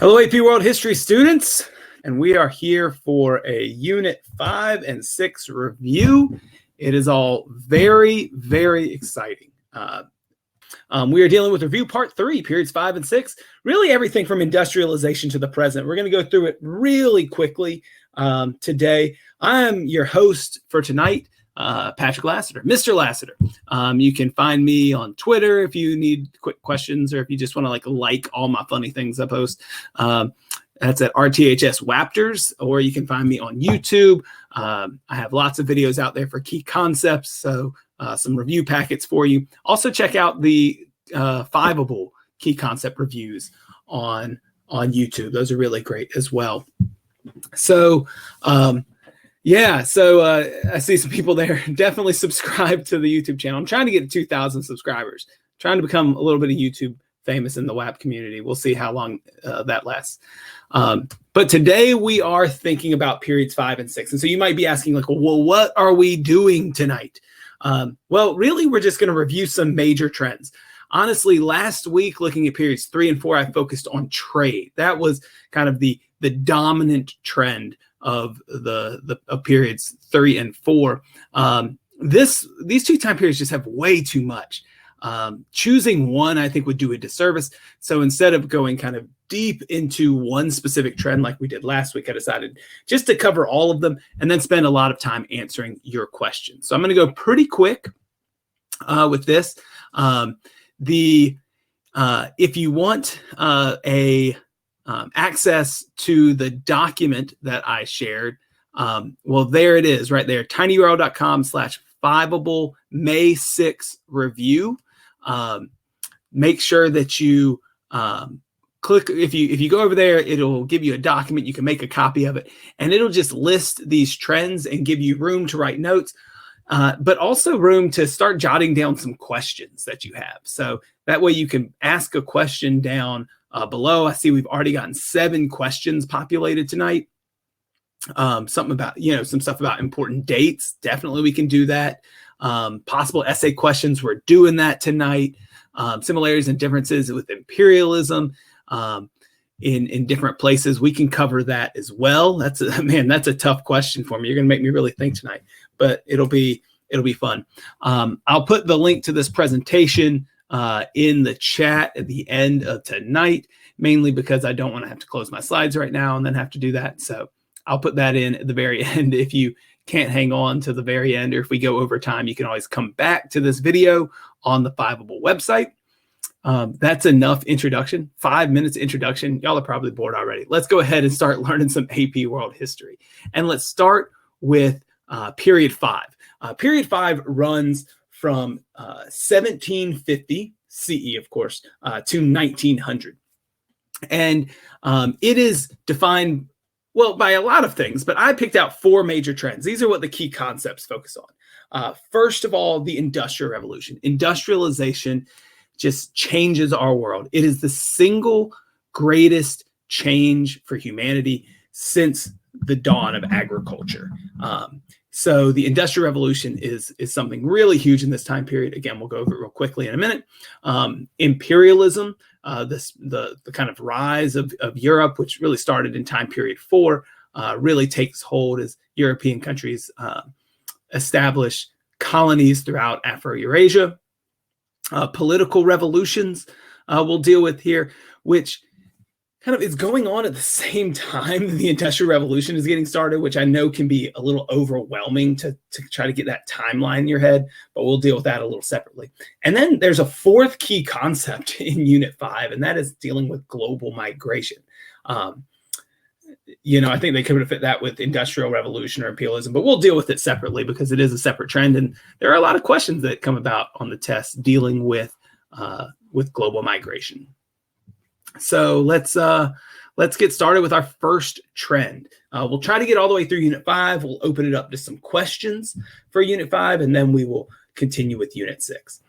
Hello, AP World History students, and we are here for a Unit 5 and 6 review. It is all very, very exciting. We are dealing with review part 3, periods 5 and 6, really everything from industrialization to the present. We're going to go through it really quickly today. I am your host for tonight, Patrick Lassiter, Mr. Lassiter. You can find me on Twitter if you need quick questions or if you just want to like all my funny things I post. That's at RTHS Wapters, or you can find me on YouTube. I have lots of videos out there for key concepts, so some review packets for you. Also check out the Fiveable key concept reviews on YouTube. Those are really great as well. So I see some people there. Definitely subscribe to the YouTube channel. I'm trying to get to 2,000 subscribers. Trying to become a little bit of YouTube famous in the WAP community. We'll see how long that lasts. But today we are thinking about periods 5 and 6. And so you might be asking, well, what are we doing tonight? Well, really, we're just going to review some major trends. Honestly, last week, looking at periods 3 and 4, I focused on trade. That was kind of the dominant trend of of periods 3 and 4. These two time periods just have way too much. Choosing one, I think, would do a disservice. So instead of going kind of deep into one specific trend like we did last week, I decided just to cover all of them and then spend a lot of time answering your questions. So I'm going to go pretty quick with this. If you want access to the document that I shared, well, there it is right there, tinyurl.com/Fiveable May 6 review. Make sure that you click, if you go over there, it'll give you a document. You can make a copy of it, and it'll just list these trends and give you room to write notes, but also room to start jotting down some questions that you have. So that way you can ask a question down below. I see we've already gotten 7 questions populated tonight. Something about, some stuff about important dates. Definitely we can do that. Possible essay questions. We're doing that tonight. Similarities and differences with imperialism in different places. We can cover that as well. That's a tough question for me. You're going to make me really think tonight, but it'll be fun. I'll put the link to this presentation in the chat at the end of tonight, mainly because I don't want to have to close my slides right now and then have to do that. So I'll put that in at the very end. If you can't hang on to the very end, or if we go over time, you can always come back to this video on the Fiveable website. That's enough introduction, 5 minutes introduction. Y'all are probably bored already. Let's go ahead and start learning some AP World History. And let's start with period 5. Period 5 runs from 1750 CE, of course, to 1900. And it is defined, well, by a lot of things, but I picked out 4 major trends. These are what the key concepts focus on. First of all, the Industrial Revolution. Industrialization just changes our world. It is the single greatest change for humanity since the dawn of agriculture. So the Industrial Revolution is something really huge in this time period. Again, we'll go over it real quickly in a minute. Imperialism, the kind of rise of Europe, which really started in time period 4, really takes hold as European countries establish colonies throughout Afro-Eurasia. Political revolutions we'll deal with here, which kind of is going on at the same time the Industrial Revolution is getting started, which I know can be a little overwhelming to try to get that timeline in your head, but we'll deal with that a little separately. And then there's a 4th key concept in Unit 5, and that is dealing with global migration. I think they could fit that with Industrial Revolution or imperialism, but we'll deal with it separately because it is a separate trend, and there are a lot of questions that come about on the test dealing with global migration. So let's get started with our first trend. We'll try to get all the way through Unit 5. We'll open it up to some questions for Unit 5, and then we will continue with Unit 6.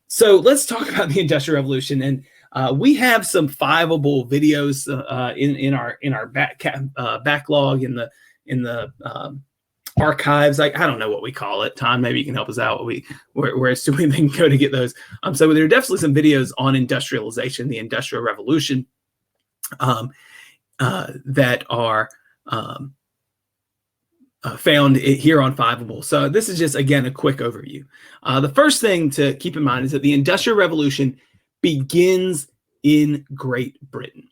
So let's talk about the Industrial Revolution, and we have some Fiveable videos in our backlog in the archives. I don't know what we call it. Tom, maybe you can help us out. Where assuming they can go to get those. So there are definitely some videos on industrialization, the Industrial Revolution. um, that are found here on Fiveable. So this is just, again, a quick overview. The first thing to keep in mind is that the Industrial Revolution begins in Great Britain.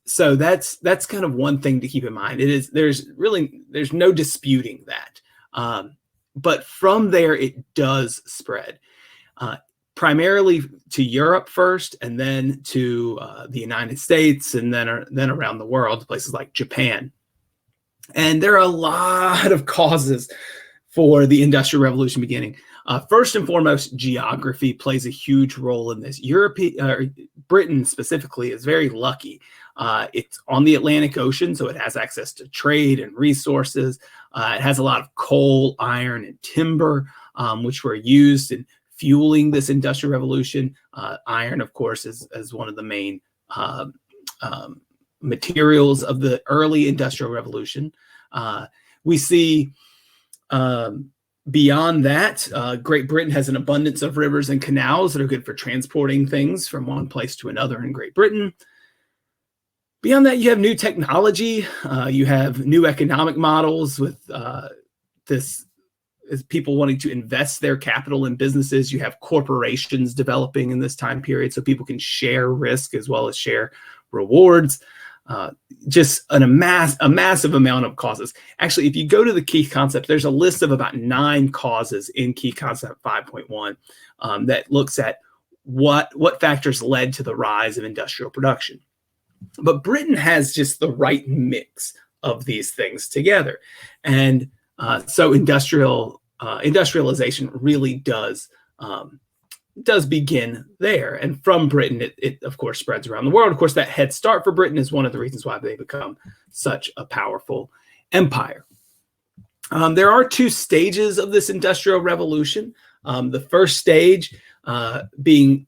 So that's kind of one thing to keep in mind. There's no disputing that. But from there, it does spread. Primarily to Europe first, and then to the United States, and then around the world, places like Japan. And there are a lot of causes for the Industrial Revolution beginning. First and foremost, geography plays a huge role in this. Britain specifically is very lucky. It's on the Atlantic Ocean, so it has access to trade and resources. It has a lot of coal, iron, and timber, which were used in fueling this Industrial Revolution. Iron, of course, is one of the main materials of the early Industrial Revolution. We see beyond that, Great Britain has an abundance of rivers and canals that are good for transporting things from one place to another in Great Britain. Beyond that, you have new technology. You have new economic models with people wanting to invest their capital in businesses. You have corporations developing in this time period so people can share risk as well as share rewards. Just a massive amount of causes. Actually, if you go to the key concepts, there's a list of about 9 causes in key concept 5.1 that looks at what factors led to the rise of industrial production. But Britain has just the right mix of these things together. And so industrialization really does begin there. And from Britain, it of course spreads around the world. Of course, that head start for Britain is one of the reasons why they become such a powerful empire. There are 2 stages of this Industrial Revolution. The first stage being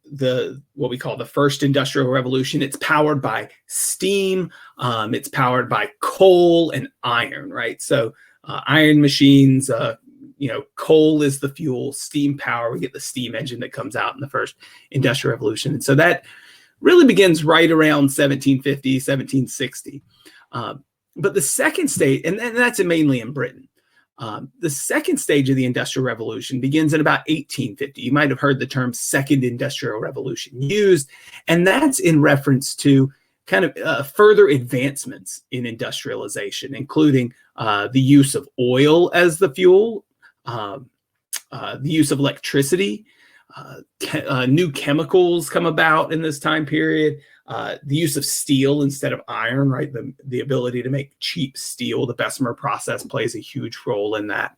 what we call the first Industrial Revolution. It's powered by steam. It's powered by coal and iron, right? So iron machines, coal is the fuel, steam power. We get the steam engine that comes out in the first Industrial Revolution. And so that really begins right around 1750, 1760. But the second stage, and that's mainly in Britain, the second stage of the Industrial Revolution begins in about 1850. You might have heard the term Second Industrial Revolution used, and that's in reference to kind of further advancements in industrialization, including the use of oil as the fuel, the use of electricity, new chemicals come about in this time period, the use of steel instead of iron, right? The ability to make cheap steel, the Bessemer process plays a huge role in that.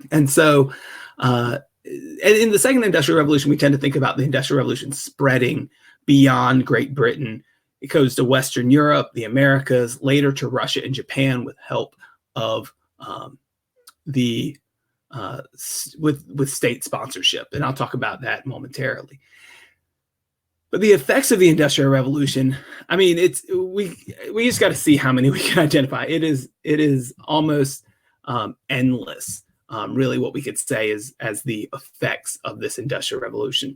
And so in the Second Industrial Revolution, we tend to think about the Industrial Revolution spreading beyond Great Britain. It goes to Western Europe, the Americas, later to Russia and Japan with help of with state sponsorship. And I'll talk about that momentarily. But the effects of the Industrial Revolution, I mean, we just got to see how many we can identify. It is almost endless, really, what we could say is as the effects of this Industrial Revolution.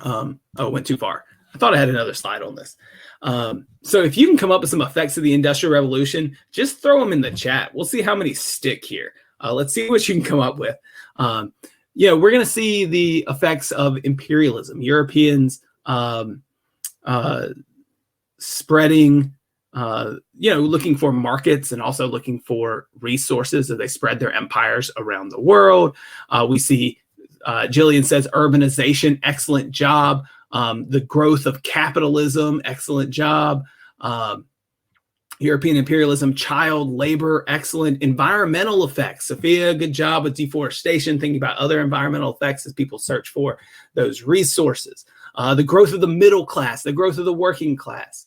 It went too far. I thought I had another slide on this. So if you can come up with some effects of the Industrial Revolution, just throw them in the chat. We'll see how many stick here. Let's see what you can come up with. We're going to see the effects of imperialism, Europeans spreading, looking for markets and also looking for resources as they spread their empires around the world. We see, Jillian says, urbanization, excellent job. The growth of capitalism, excellent job. European imperialism, child labor, excellent. Environmental effects, Sophia, good job with deforestation, thinking about other environmental effects as people search for those resources. The growth of the middle class, the growth of the working class.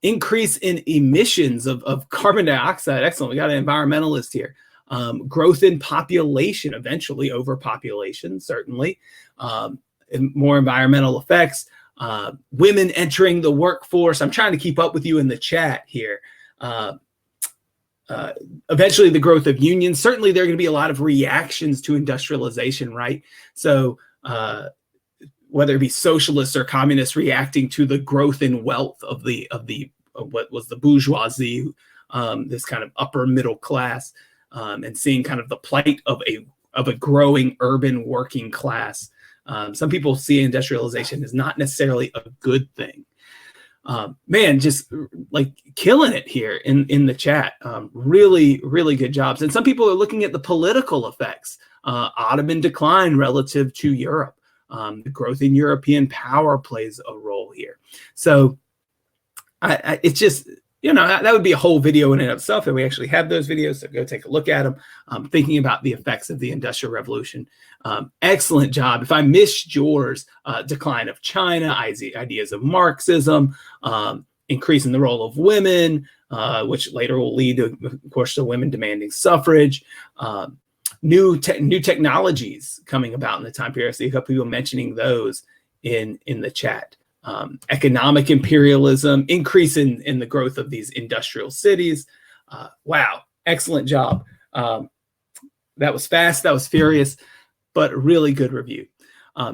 Increase in emissions of carbon dioxide, excellent. We got an environmentalist here. Growth in population, eventually overpopulation, certainly. More environmental effects. Women entering the workforce. I'm trying to keep up with you in the chat here. Eventually the growth of unions. Certainly there are going to be a lot of reactions to industrialization, right? So whether it be socialists or communists, reacting to the growth in wealth of what was the bourgeoisie, this kind of upper middle class, and seeing kind of the plight of a growing urban working class. Some people see industrialization as not necessarily a good thing. Man, just like killing it here in the chat. Really, really good jobs. And some people are looking at the political effects. Ottoman decline relative to Europe. The growth in European power plays a role here. So it's just, that would be a whole video in and of itself, and we actually have those videos, so go take a look at them, thinking about the effects of the Industrial Revolution. Excellent job. If I missed yours, decline of China, ideas of Marxism, increasing the role of women, which later will lead to, of course, to women demanding suffrage, new technologies coming about in the time period. I see a couple people mentioning those in the chat. Economic imperialism, increase in the growth of these industrial cities. Wow, excellent job. That was fast, that was furious, but really good review.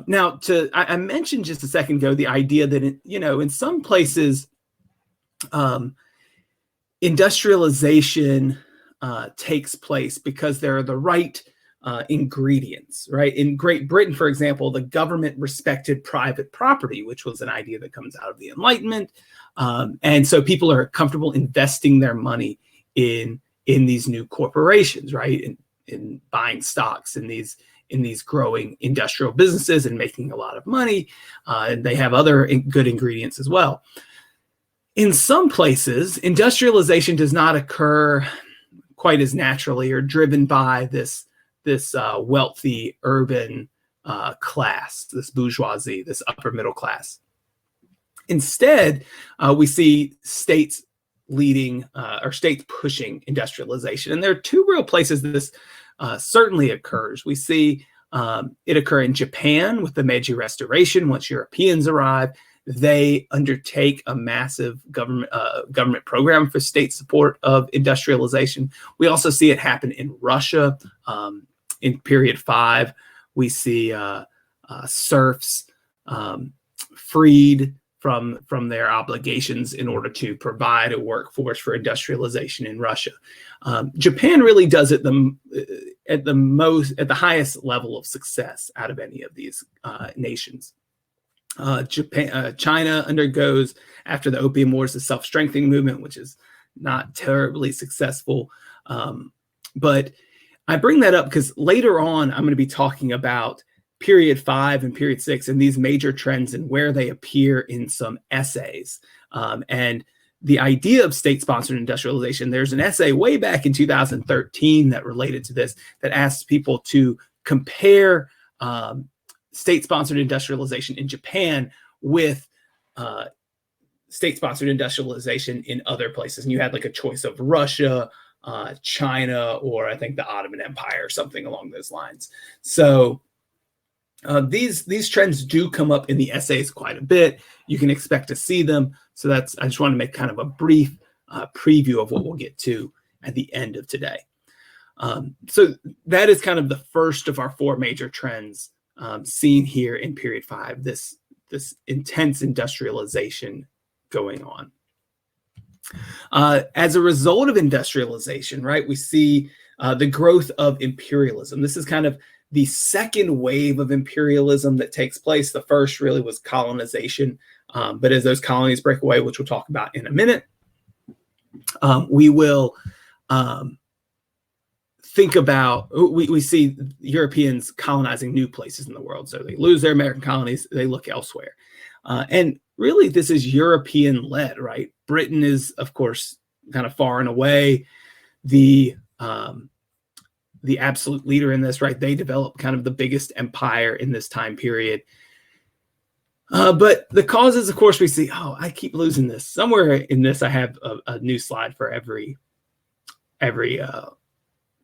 Now, I mentioned just a second ago the idea that, in some places, industrialization takes place because there are the right ingredients, right? In Great Britain, for example, the government respected private property, which was an idea that comes out of the Enlightenment. And so people are comfortable investing their money in these new corporations, right? In buying stocks in these growing industrial businesses and making a lot of money. And they have other good ingredients as well. In some places, industrialization does not occur quite as naturally or driven by this wealthy urban class, this bourgeoisie, this upper middle class. Instead, we see states leading or states pushing industrialization. And there are two real places that this certainly occurs. We see it occur in Japan with the Meiji Restoration. Once Europeans arrive, they undertake a massive government program for state support of industrialization. We also see it happen in Russia. In period 5, we see serfs freed from their obligations in order to provide a workforce for industrialization in Russia. Japan really does it at the highest level of success out of any of these nations. China undergoes, after the Opium Wars, the self-strengthening movement, which is not terribly successful. But I bring that up because later on, I'm going to be talking about period 5 and period 6 and these major trends and where they appear in some essays. And the idea of state-sponsored industrialization, there's an essay way back in 2013 that related to this, that asks people to compare state-sponsored industrialization in Japan with state-sponsored industrialization in other places. And you had like a choice of Russia, China, or I think the Ottoman Empire, or something along those lines. So these trends do come up in the essays quite a bit. You can expect to see them. So I just want to make kind of a brief preview of what we'll get to at the end of today. So that is kind of the first of our 4 major trends seen here in period 5, this intense industrialization going on. As a result of industrialization, right, we see the growth of imperialism. This is kind of the second wave of imperialism that takes place. The first really was colonization, but as those colonies break away, which we'll talk about in a minute, we will think about, we see Europeans colonizing new places in the world. So they lose their American colonies, they look elsewhere. And really, this is European-led, right? Britain is, of course, kind of far and away the absolute leader in this, right? They develop kind of the biggest empire in this time period. But the causes, of course, we see, I keep losing this. Somewhere in this, I have a new slide for every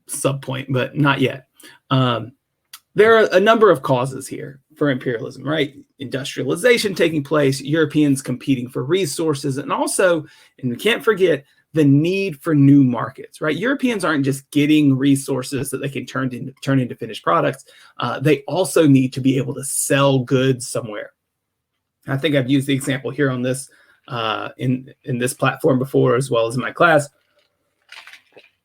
subpoint, but not yet. There are a number of causes here. for imperialism, right? Industrialization taking place, Europeans competing for resources, and also, and we can't forget, the need for new markets, right? Europeans aren't just getting resources that they can turn into finished products. They also need to be able to sell goods somewhere. I think I've used the example here on this in this platform before, as well as in my class.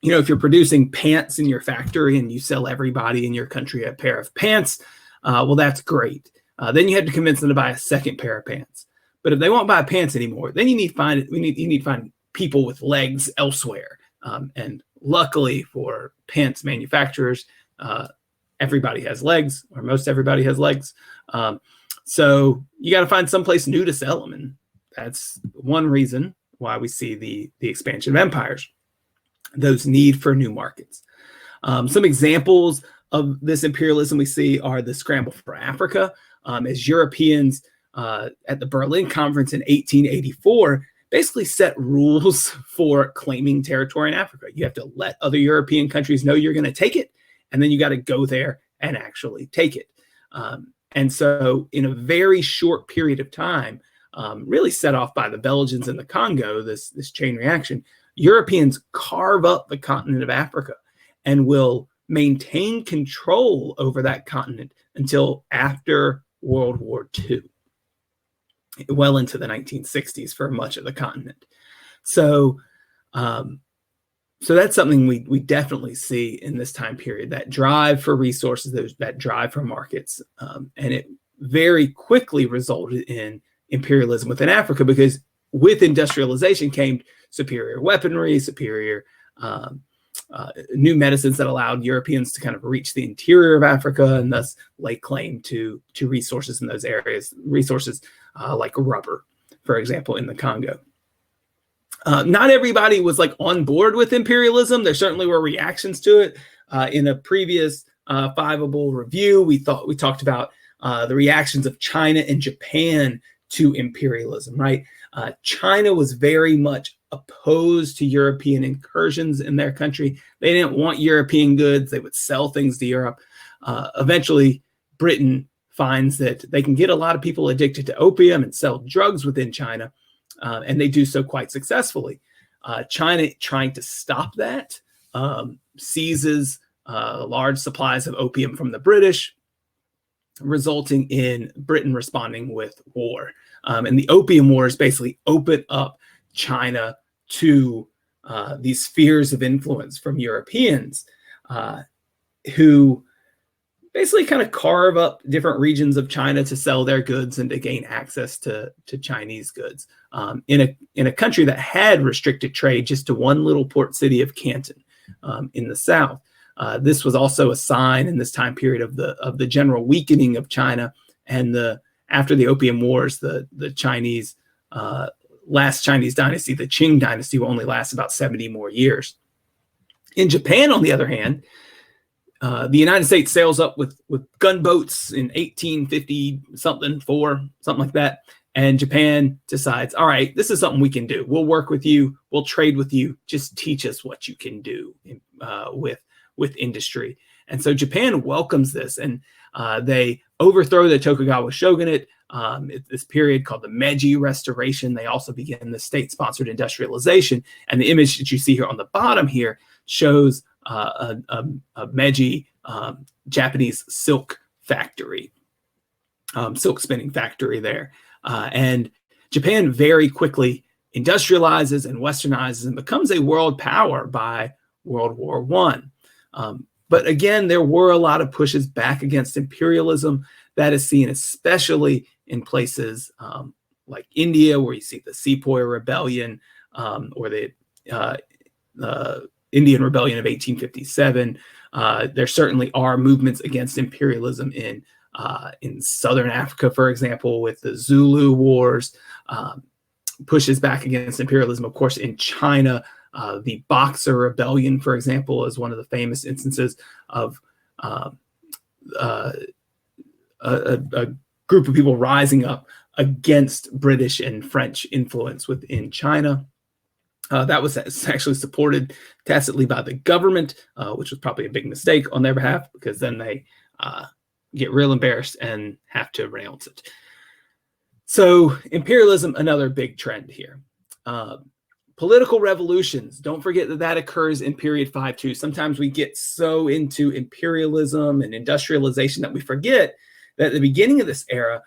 You know, if you're producing pants in your factory and you sell everybody in your country a pair of pants, well, that's great. Then you have to convince them to buy a second pair of pants. But if they won't buy pants anymore, then you need to find people with legs elsewhere. And luckily for pants manufacturers, everybody has legs, or most everybody has legs. So you got to find someplace new to sell them. And that's one reason why we see the expansion of empires, those need for new markets. Some examples of this imperialism we see are the Scramble for Africa. As Europeans at the Berlin Conference in 1884 basically set rules for claiming territory in Africa. You have to let other European countries know you're going to take it, and then you got to go there and actually take it. And so in a very short period of time, really set off by the Belgians in the Congo, this chain reaction, Europeans carve up the continent of Africa and will maintain control over that continent until after World War II, well into the 1960s for much of the continent. So, so that's something we definitely see in this time period, that drive for resources, that drive for markets. And it very quickly resulted in imperialism within Africa, because with industrialization came superior weaponry, superior new medicines that allowed Europeans to kind of reach the interior of Africa and thus lay claim to resources in those areas, resources like rubber, for example, in the Congo. Not everybody was like on board with imperialism. There certainly were reactions to it. In a previous Fiveable review, we talked about the reactions of China and Japan to imperialism, right? China was very much opposed to European incursions in their country. They didn't want European goods. They would sell things to Europe. Eventually, Britain finds that they can get a lot of people addicted to opium and sell drugs within China, and they do so quite successfully. China, trying to stop that, seizes large supplies of opium from the British, resulting in Britain responding with war. And the Opium Wars basically open up China to these spheres of influence from Europeans who basically kind of carve up different regions of China to sell their goods and to gain access to Chinese goods in a country that had restricted trade just to one little port city of Canton in the south. This was also a sign in this time period of the general weakening of China, and after the Opium Wars, the Chinese last Chinese dynasty, the Qing dynasty, will only last about 70 more years. In Japan, on the other hand, the United States sails up with gunboats in 1850 something like that, and Japan decides, all right, this is something we can do. We'll work with you. We'll trade with you. Just teach us what you can do with industry. And so Japan welcomes this, and they overthrow the Tokugawa shogunate. This period called the Meiji Restoration. They also begin the state-sponsored industrialization. And the image that you see here on the bottom here shows a Meiji Japanese silk factory, silk spinning factory there. And Japan very quickly industrializes and westernizes and becomes a world power by World War I. But again, there were a lot of pushes back against imperialism. That is seen especially in places like India, where you see the Sepoy Rebellion or the Indian Rebellion of 1857. There certainly are movements against imperialism in Southern Africa, for example, with the Zulu Wars, pushes back against imperialism. Of course, in China, the Boxer Rebellion, for example, is one of the famous instances of a group of people rising up against British and French influence within China. That was actually supported tacitly by the government, which was probably a big mistake on their behalf, because then they get real embarrassed and have to renounce it. So imperialism, another big trend here. Political revolutions, don't forget that that occurs in period 5 too. Sometimes we get so into imperialism and industrialization that we forget that at the beginning of this era,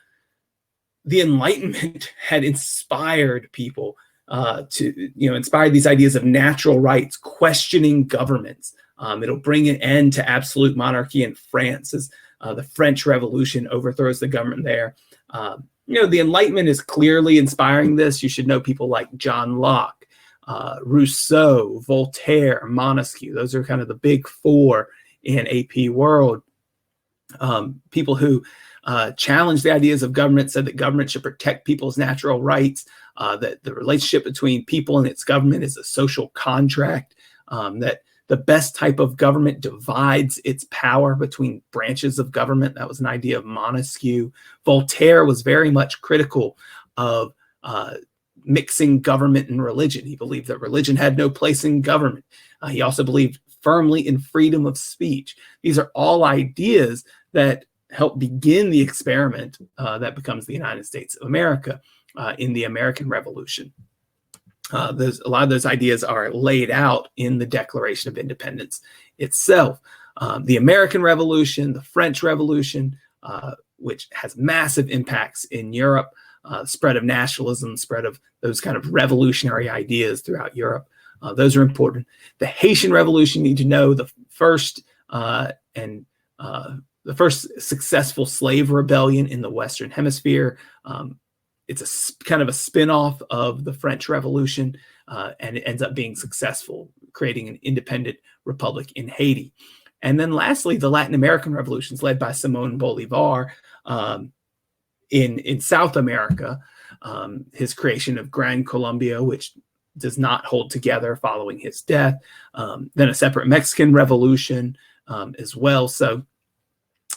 the Enlightenment had inspired people to, inspire these ideas of natural rights, questioning governments. It'll bring an end to absolute monarchy in France as the French Revolution overthrows the government there. The Enlightenment is clearly inspiring this. You should know people like John Locke, Rousseau, Voltaire, Montesquieu. Those are kind of the big four in AP World. People who challenged the ideas of government, said that government should protect people's natural rights, that the relationship between people and its government is a social contract, that the best type of government divides its power between branches of government. That was an idea of Montesquieu. Voltaire was very much critical of mixing government and religion. He believed that religion had no place in government. He also believed firmly in freedom of speech. These are all ideas that help begin the experiment that becomes the United States of America in the American Revolution. A lot of those ideas are laid out in the Declaration of Independence itself. The American Revolution, the French Revolution, which has massive impacts in Europe, spread of nationalism, spread of those kind of revolutionary ideas throughout Europe. Those are important. The Haitian Revolution, you need to know the first successful slave rebellion in the Western Hemisphere. It's a kind of a spin-off of the French Revolution, and it ends up being successful, creating an independent republic in Haiti. And then lastly, the Latin American revolutions led by Simón Bolívar in South America, his creation of Gran Colombia, which does not hold together following his death, then a separate Mexican revolution as well. So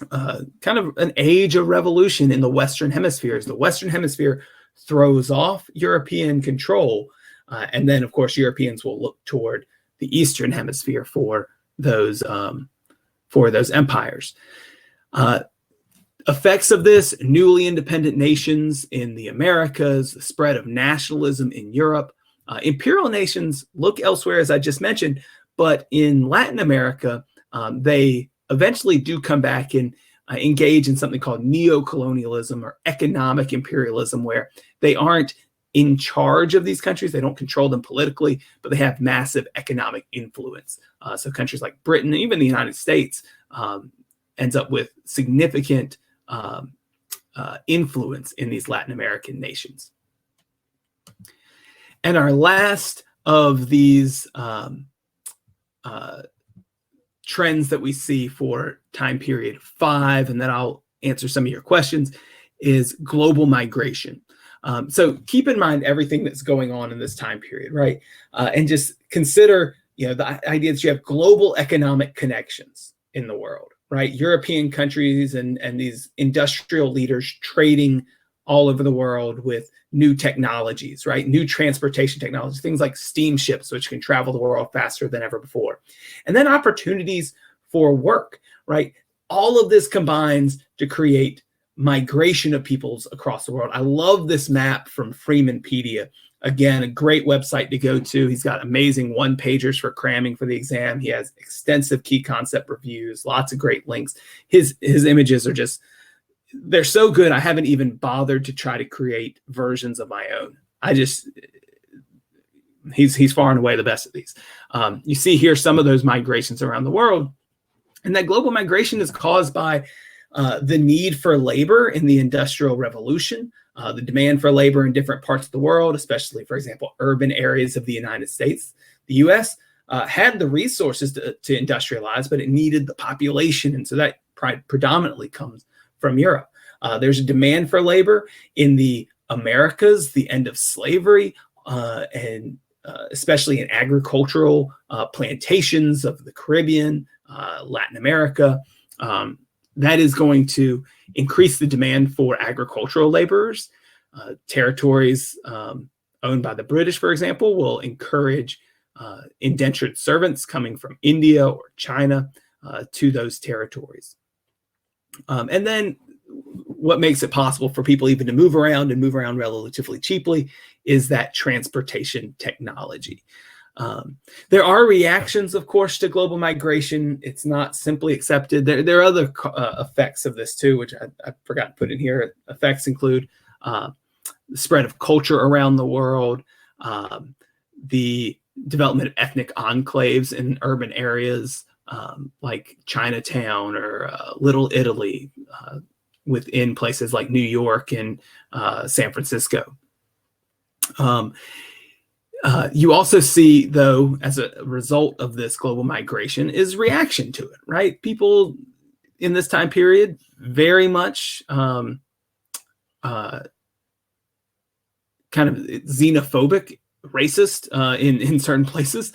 kind of an age of revolution in the Western Hemisphere as the Western Hemisphere throws off European control. And then, of course, Europeans will look toward the Eastern Hemisphere for those empires. Effects of this: newly independent nations in the Americas, the spread of nationalism in Europe. Imperial nations look elsewhere, as I just mentioned, but in Latin America, they eventually do come back and engage in something called neo-colonialism or economic imperialism, where they aren't in charge of these countries. They don't control them politically, but they have massive economic influence. So countries like Britain, even the United States, ends up with significant influence in these Latin American nations. And our last of these trends that we see for time period 5, and then I'll answer some of your questions, is global migration. So keep in mind everything that's going on in this time period, right? And just consider, the idea that you have global economic connections in the world, right? European countries and these industrial leaders trading all over the world with new technologies, right? New transportation technologies, things like steamships, which can travel the world faster than ever before. And then opportunities for work, right? All of this combines to create migration of peoples across the world. I love this map from Freemanpedia. Again, a great website to go to. He's got amazing one-pagers for cramming for the exam. He has extensive key concept reviews, lots of great links. His images are just, they're so good. I haven't even bothered to try to create versions of my own. He's far and away the best at these. You see here some of those migrations around the world, and that global migration is caused by the need for labor in the Industrial Revolution, the demand for labor in different parts of the world, especially, for example, urban areas of the United States. The U.S. Had the resources to industrialize, but it needed the population, and so that predominantly comes from Europe. There's a demand for labor in the Americas, the end of slavery, and especially in agricultural plantations of the Caribbean, Latin America. That is going to increase the demand for agricultural laborers. Territories owned by the British, for example, will encourage indentured servants coming from India or China to those territories. And then what makes it possible for people even to move around and move around relatively cheaply is that transportation technology. There are reactions, of course, to global migration. It's not simply accepted. There are other effects of this too, which I forgot to put in here. Effects include the spread of culture around the world, the development of ethnic enclaves in urban areas like Chinatown or Little Italy, within places like New York and San Francisco. You also see, though, as a result of this global migration, is reaction to it, right? People in this time period very much kind of xenophobic, racist in certain places,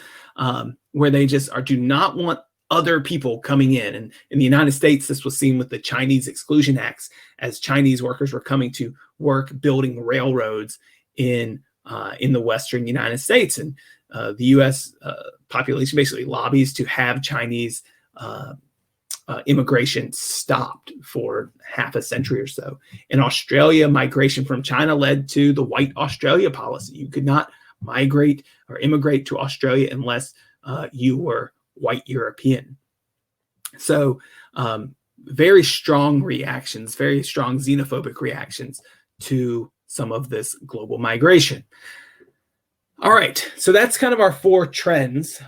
where they just do not want other people coming in. And in the United States, this was seen with the Chinese Exclusion Acts, as Chinese workers were coming to work building railroads in the Western United States. And the U.S. Population basically lobbies to have Chinese immigration stopped for half a century or so. In Australia, migration from China led to the White Australia policy. You could not migrate or immigrate to Australia unless you were white European. So very strong reactions, very strong xenophobic reactions to some of this global migration. All right, so that's kind of our 4 trends.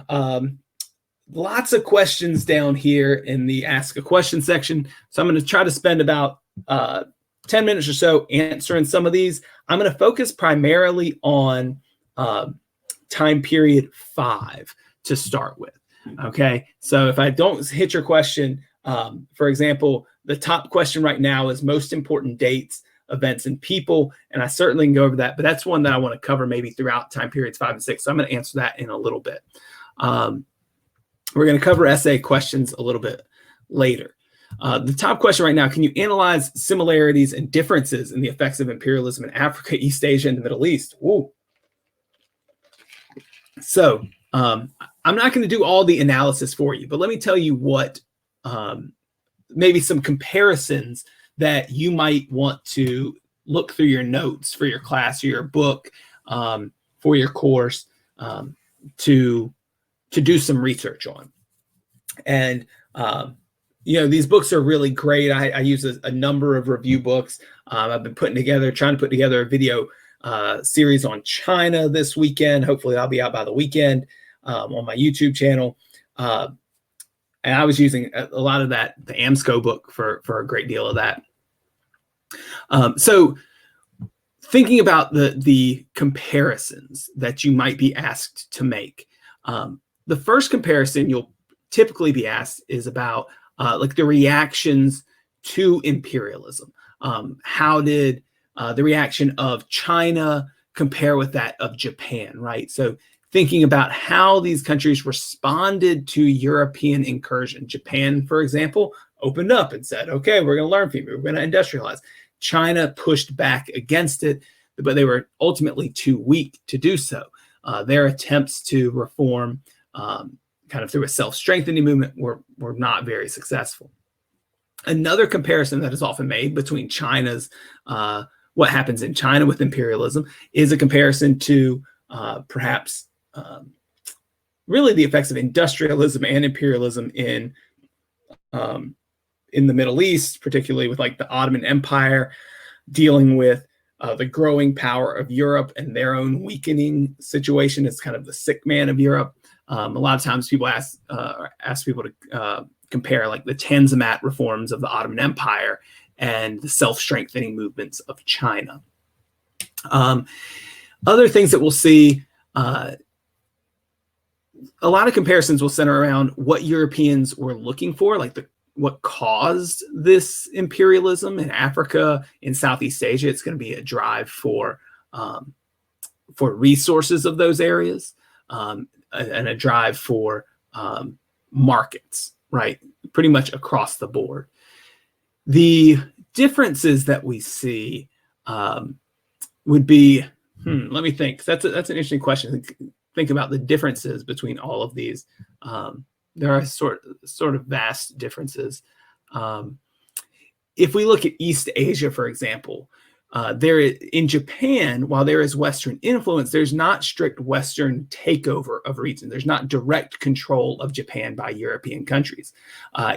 Lots of questions down here in the Ask a Question section. So I'm going to try to spend about 10 minutes or so answering some of these. I'm going to focus primarily on time period 5 to start with. Okay, so if I don't hit your question, for example, the top question right now is most important dates, events, and people, and I certainly can go over that, but that's one that I want to cover maybe throughout time periods 5 and 6. So I'm going to answer that in a little bit. We're going to cover essay questions a little bit later. The top question right now: can you analyze similarities and differences in the effects of imperialism in Africa, East Asia, and the Middle East? Ooh. So I'm not going to do all the analysis for you, but let me tell you what maybe some comparisons that you might want to look through your notes for your class or your book for your course to do some research on. And these books are really great. I use a number of review books. I've been trying to put together a video series on China this weekend. Hopefully I'll be out by the weekend on my YouTube channel. And I was using a lot of that, the AMSCO book, for a great deal of that. So thinking about the comparisons that you might be asked to make, the first comparison you'll typically be asked is about like the reactions to imperialism. How did the reaction of China compare with that of Japan, right? So thinking about how these countries responded to European incursion. Japan, for example, opened up and said, okay, we're going to learn from you. We're going to industrialize. China pushed back against it, but they were ultimately too weak to do so. Their attempts to reform kind of through a self-strengthening movement were not very successful. Another comparison that is often made between China's, what happens in China with imperialism, is a comparison to perhaps really the effects of industrialism and imperialism in the Middle East, particularly with like the Ottoman Empire dealing with the growing power of Europe and their own weakening situation as kind of the sick man of Europe. A lot of times people ask people to compare like the Tanzimat reforms of the Ottoman Empire and the self-strengthening movements of China. Other things that we'll see, a lot of comparisons will center around what Europeans were looking for, like what caused this imperialism in Africa, in Southeast Asia. It's going to be a drive for resources of those areas, and a drive for markets, right? Pretty much across the board. The differences that we see would be, let me think. That's an interesting question. Think about the differences between all of these. There are sort of vast differences. if we look at East Asia, for example, in Japan, while there is Western influence, there's not strict Western takeover of region. There's not direct control of Japan by European countries.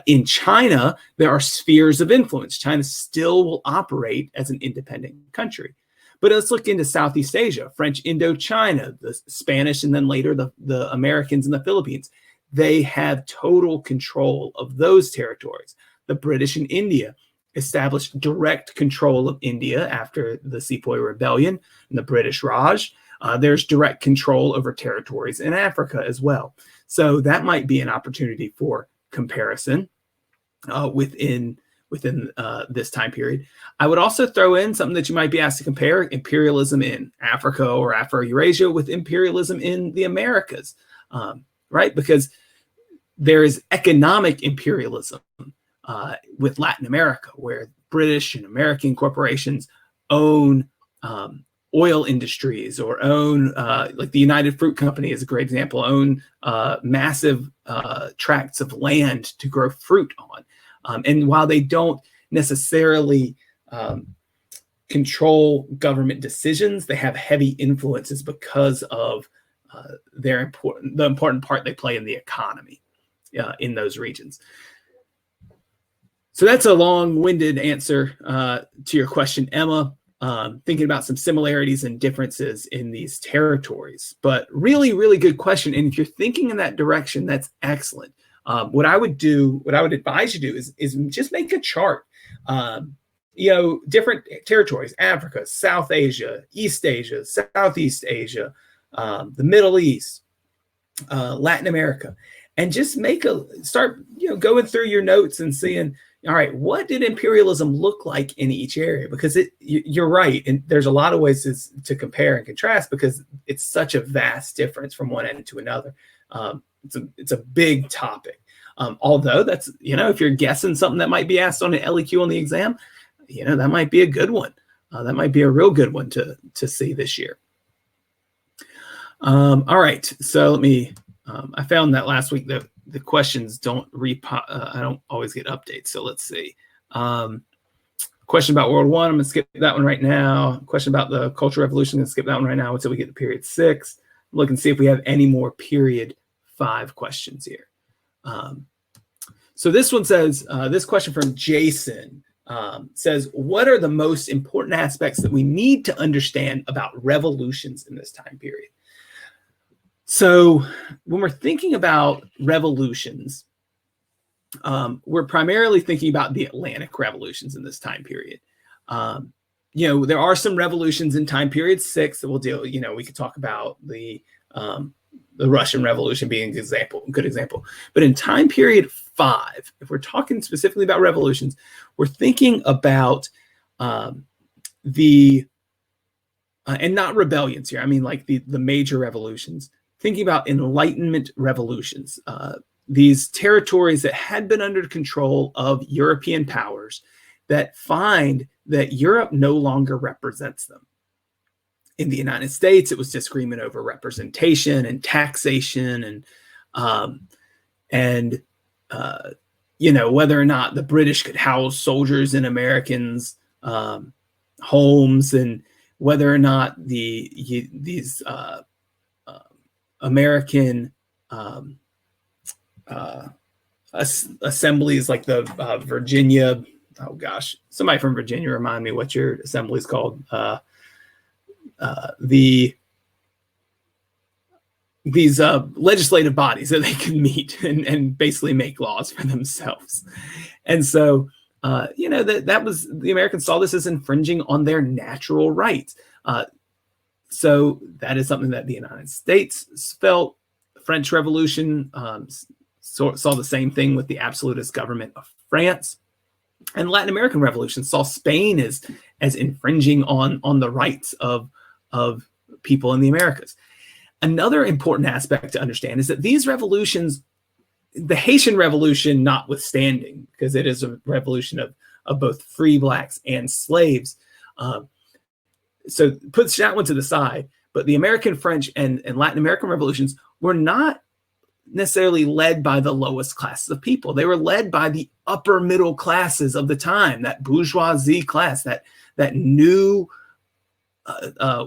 In China, there are spheres of influence. China still will operate as an independent country. But let's look into Southeast Asia, French Indochina, the Spanish, and then later the Americans in the Philippines. They have total control of those territories. The British in India established direct control of India after the Sepoy Rebellion and the British Raj. There's direct control over territories in Africa as well. So that might be an opportunity for comparison within this time period. I would also throw in something that you might be asked to compare: imperialism in Africa or Afro-Eurasia with imperialism in the Americas, right? Because there is economic imperialism with Latin America, where British and American corporations own oil industries, or own, like the United Fruit Company is a great example, own massive tracts of land to grow fruit on. And while they don't necessarily control government decisions, they have heavy influences because of the important part they play in the economy in those regions. So that's a long-winded answer to your question, Emma. Thinking about some similarities and differences in these territories, but really, really good question. And if you're thinking in that direction, that's excellent. What I would advise you do is just make a chart. Different territories: Africa, South Asia, East Asia, Southeast Asia, the Middle East, Latin America, and just start going through your notes and seeing, all right, what did imperialism look like in each area? Because you're right, and there's a lot of ways to compare and contrast, because it's such a vast difference from one end to another. It's a big topic. Although that's, if you're guessing something that might be asked on an LEQ on the exam, that might be a good one. That might be a real good one to see this year. All right, so let me. I found that last week that the questions don't I don't always get updates. So let's see. Question about World War I, I'm gonna skip that one right now. Question about the Cultural Revolution, I'm gonna skip that one right now until we get to period 6. Look and see if we have any more period 5 questions here. So this one says, this question from Jason says, what are the most important aspects that we need to understand about revolutions in this time period? So when we're thinking about revolutions, we're primarily thinking about the Atlantic revolutions in this time period. There are some revolutions in time period 6 that we'll deal. We could talk about the Russian Revolution being a good example. But in time period 5, if we're talking specifically about revolutions, we're thinking about and not rebellions here. I mean, like the major revolutions. Thinking about Enlightenment revolutions, these territories that had been under control of European powers that find that Europe no longer represents them. In the United States, it was disagreement over representation and taxation, and whether or not the British could house soldiers in Americans' homes, and whether or not these American assemblies, like the Virginia. Oh gosh, somebody from Virginia, remind me what your assembly is called. These legislative bodies that they can meet and basically make laws for themselves. And so, that was, the Americans saw this as infringing on their natural rights. So that is something that the United States felt. The French Revolution saw the same thing with the absolutist government of France. And Latin American Revolution saw Spain as infringing on the rights of people in the Americas. Another important aspect to understand is that these revolutions, the Haitian Revolution notwithstanding, because it is a revolution of both free blacks and slaves, so puts that one to the side. But the American, French, and Latin American revolutions were not necessarily led by the lowest classes of people. They were led by the upper middle classes of the time, that bourgeoisie class, that new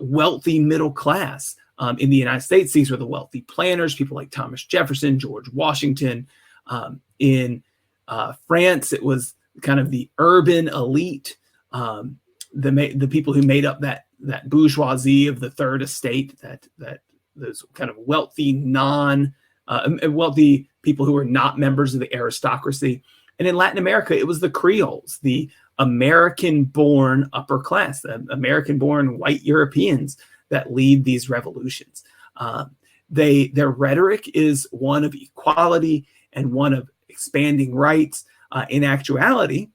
wealthy middle class. In the United States, these were the wealthy planners, people like Thomas Jefferson, George Washington. In France, it was kind of the urban elite, the people who made up that bourgeoisie of the third estate, that those kind of wealthy wealthy people who were not members of the aristocracy. And in Latin America, it was the Creoles, the American-born upper class, the American-born white Europeans that lead these revolutions. Their rhetoric is one of equality and one of expanding rights. In actuality,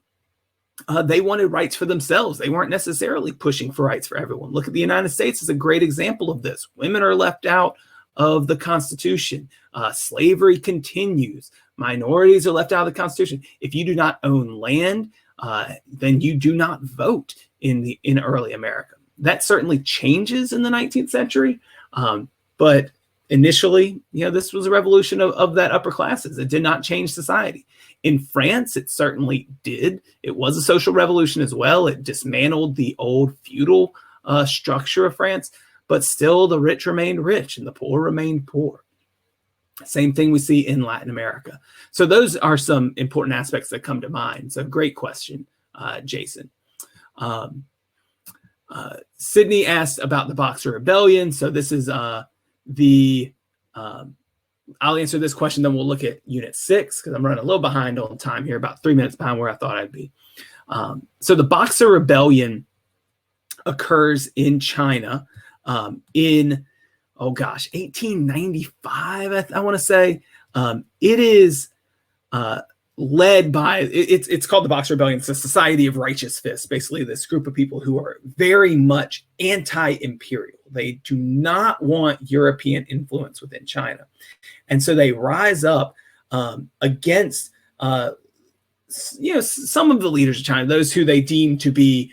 they wanted rights for themselves. They weren't necessarily pushing for rights for everyone. Look at the United States as a great example of this. Women are left out of the Constitution. Slavery continues. Minorities are left out of the Constitution. If you do not own land, then you do not vote in early America. That certainly changes in the 19th century, but initially, this was a revolution of that upper classes. It did not change society. In France, it certainly did. It was a social revolution as well. It dismantled the old feudal structure of France, but still the rich remained rich and the poor remained poor. Same thing we see in Latin America. So those are some important aspects that come to mind. So great question, Jason. Sydney asked about the Boxer Rebellion. So this is I'll answer this question, then we'll look at Unit 6, because I'm running a little behind on time here, about 3 minutes behind where I thought I'd be. So the Boxer Rebellion occurs in China in, 1895, I want to say. It is led by, it's called the Boxer Rebellion. It's a society of righteous fists, basically this group of people who are very much anti-imperial. They do not want European influence within China. And so they rise up against, some of the leaders of China, those who they deem to be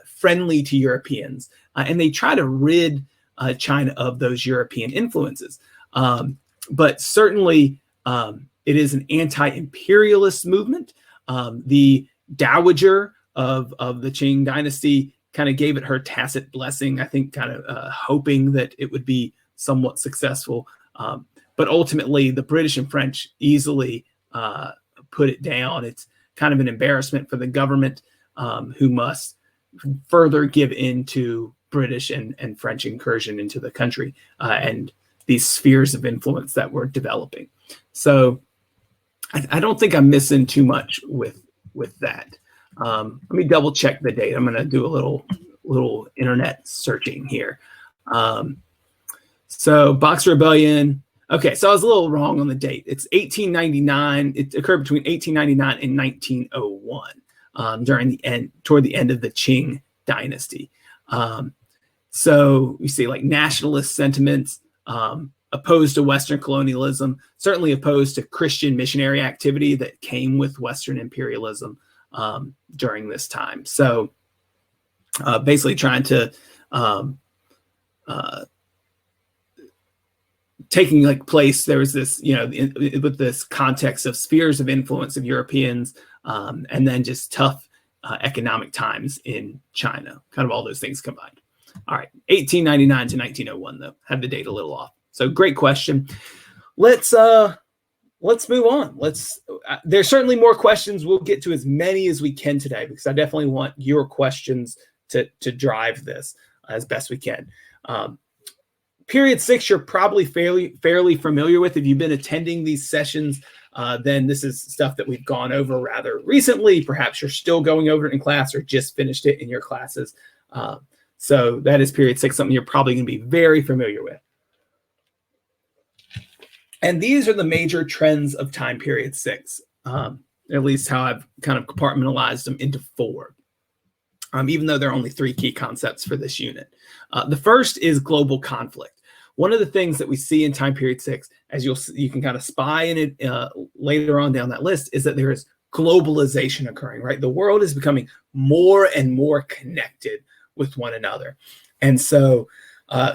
friendly to Europeans. And they try to rid China of those European influences. But certainly it is an anti-imperialist movement. The Dowager of the Qing dynasty kind of gave it her tacit blessing, I think, kind of hoping that it would be somewhat successful. But ultimately, the British and French easily put it down. It's kind of an embarrassment for the government, who must further give in to British and French incursion into the country and these spheres of influence that were developing. So I don't think I'm missing too much with that. Let me double check the date. I'm going to do a little internet searching here. So Boxer Rebellion. Okay, so I was a little wrong on the date. It's 1899. It occurred between 1899 and 1901, toward the end of the Qing dynasty. So we see like nationalist sentiments, opposed to Western colonialism, certainly opposed to Christian missionary activity that came with Western imperialism during this time. So basically trying to taking like place, there was this, with this context of spheres of influence of Europeans, and then just tough economic times in China, kind of all those things combined. All right, 1899 to 1901, though. Had the date a little off. So great question. Let's move on. There's certainly more questions. We'll get to as many as we can today, because I definitely want your questions to drive this as best we can. Period 6, you're probably fairly familiar with. If you've been attending these sessions, then this is stuff that we've gone over rather recently. Perhaps you're still going over it in class or just finished it in your classes. So that is period 6, something you're probably going to be very familiar with. And these are the major trends of time period 6, at least how I've kind of compartmentalized them into 4, even though there are only 3 key concepts for this unit. The first is global conflict. One of the things that we see in time period 6, as you can kind of spy in it later on down that list, is that there is globalization occurring, right? The world is becoming more and more connected with one another. And so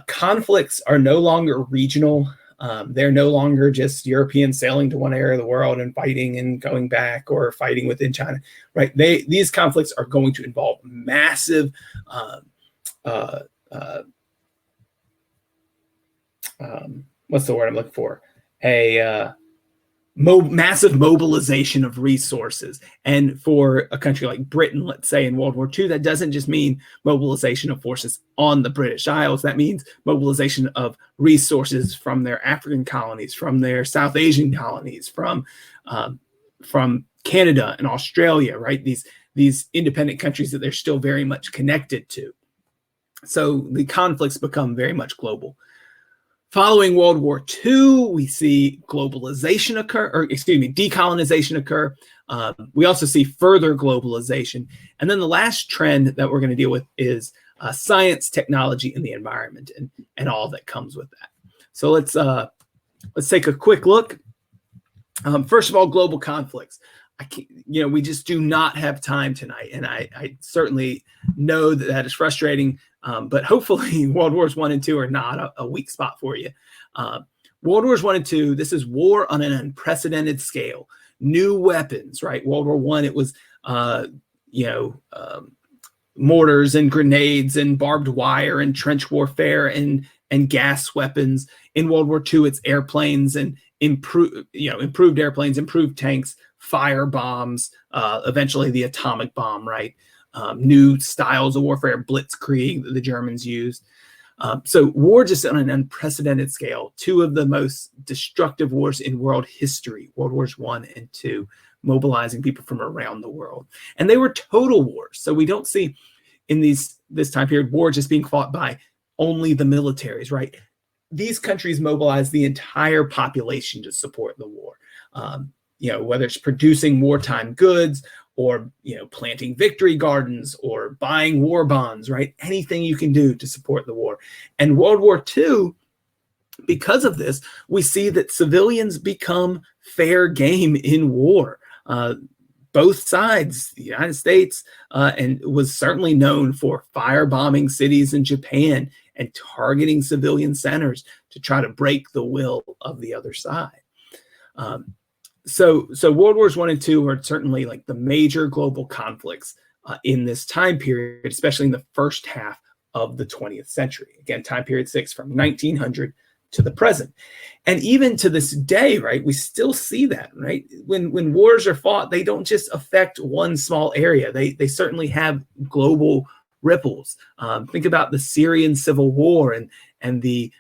conflicts are no longer regional. They're no longer just Europeans sailing to one area of the world and fighting and going back, or fighting within China, right? These conflicts are going to involve massive what's the word I'm looking for? Massive mobilization of resources. And for a country like Britain, let's say in World War II, that doesn't just mean mobilization of forces on the British Isles. That means mobilization of resources from their African colonies, from their South Asian colonies, from Canada and Australia, right? These independent countries that they're still very much connected to. So the conflicts become very much global. Following World War II, we see decolonization occur. We also see further globalization. And then the last trend that we're going to deal with is science, technology, and the environment, and all that comes with that. So let's take a quick look. First of all, global conflicts. We just do not have time tonight, and I certainly know that is frustrating. But hopefully World Wars I and II are not a weak spot for you. World Wars I and II, this is war on an unprecedented scale. New weapons, right? World War I, it was, mortars and grenades and barbed wire and trench warfare and gas weapons. In World War II, it's airplanes and improved airplanes, improved tanks, fire bombs, eventually the atomic bomb, right? New styles of warfare, blitzkrieg that the Germans used. So war just on an unprecedented scale. Two of the most destructive wars in world history, World Wars I and II, mobilizing people from around the world. And they were total wars. So we don't see in this time period war just being fought by only the militaries, right? These countries mobilized the entire population to support the war. Whether it's producing wartime goods, or planting victory gardens, or buying war bonds, right? Anything you can do to support the war. And World War II, because of this, we see that civilians become fair game in war. Both sides, the United States, and was certainly known for firebombing cities in Japan and targeting civilian centers to try to break the will of the other side. So World Wars I and II are certainly like the major global conflicts in this time period, especially in the first half of the 20th century. Again, time period 6 from 1900 to the present. And even to this day, right, we still see that, right? When wars are fought, they don't just affect one small area. They certainly have global ripples. Think about the Syrian civil war and the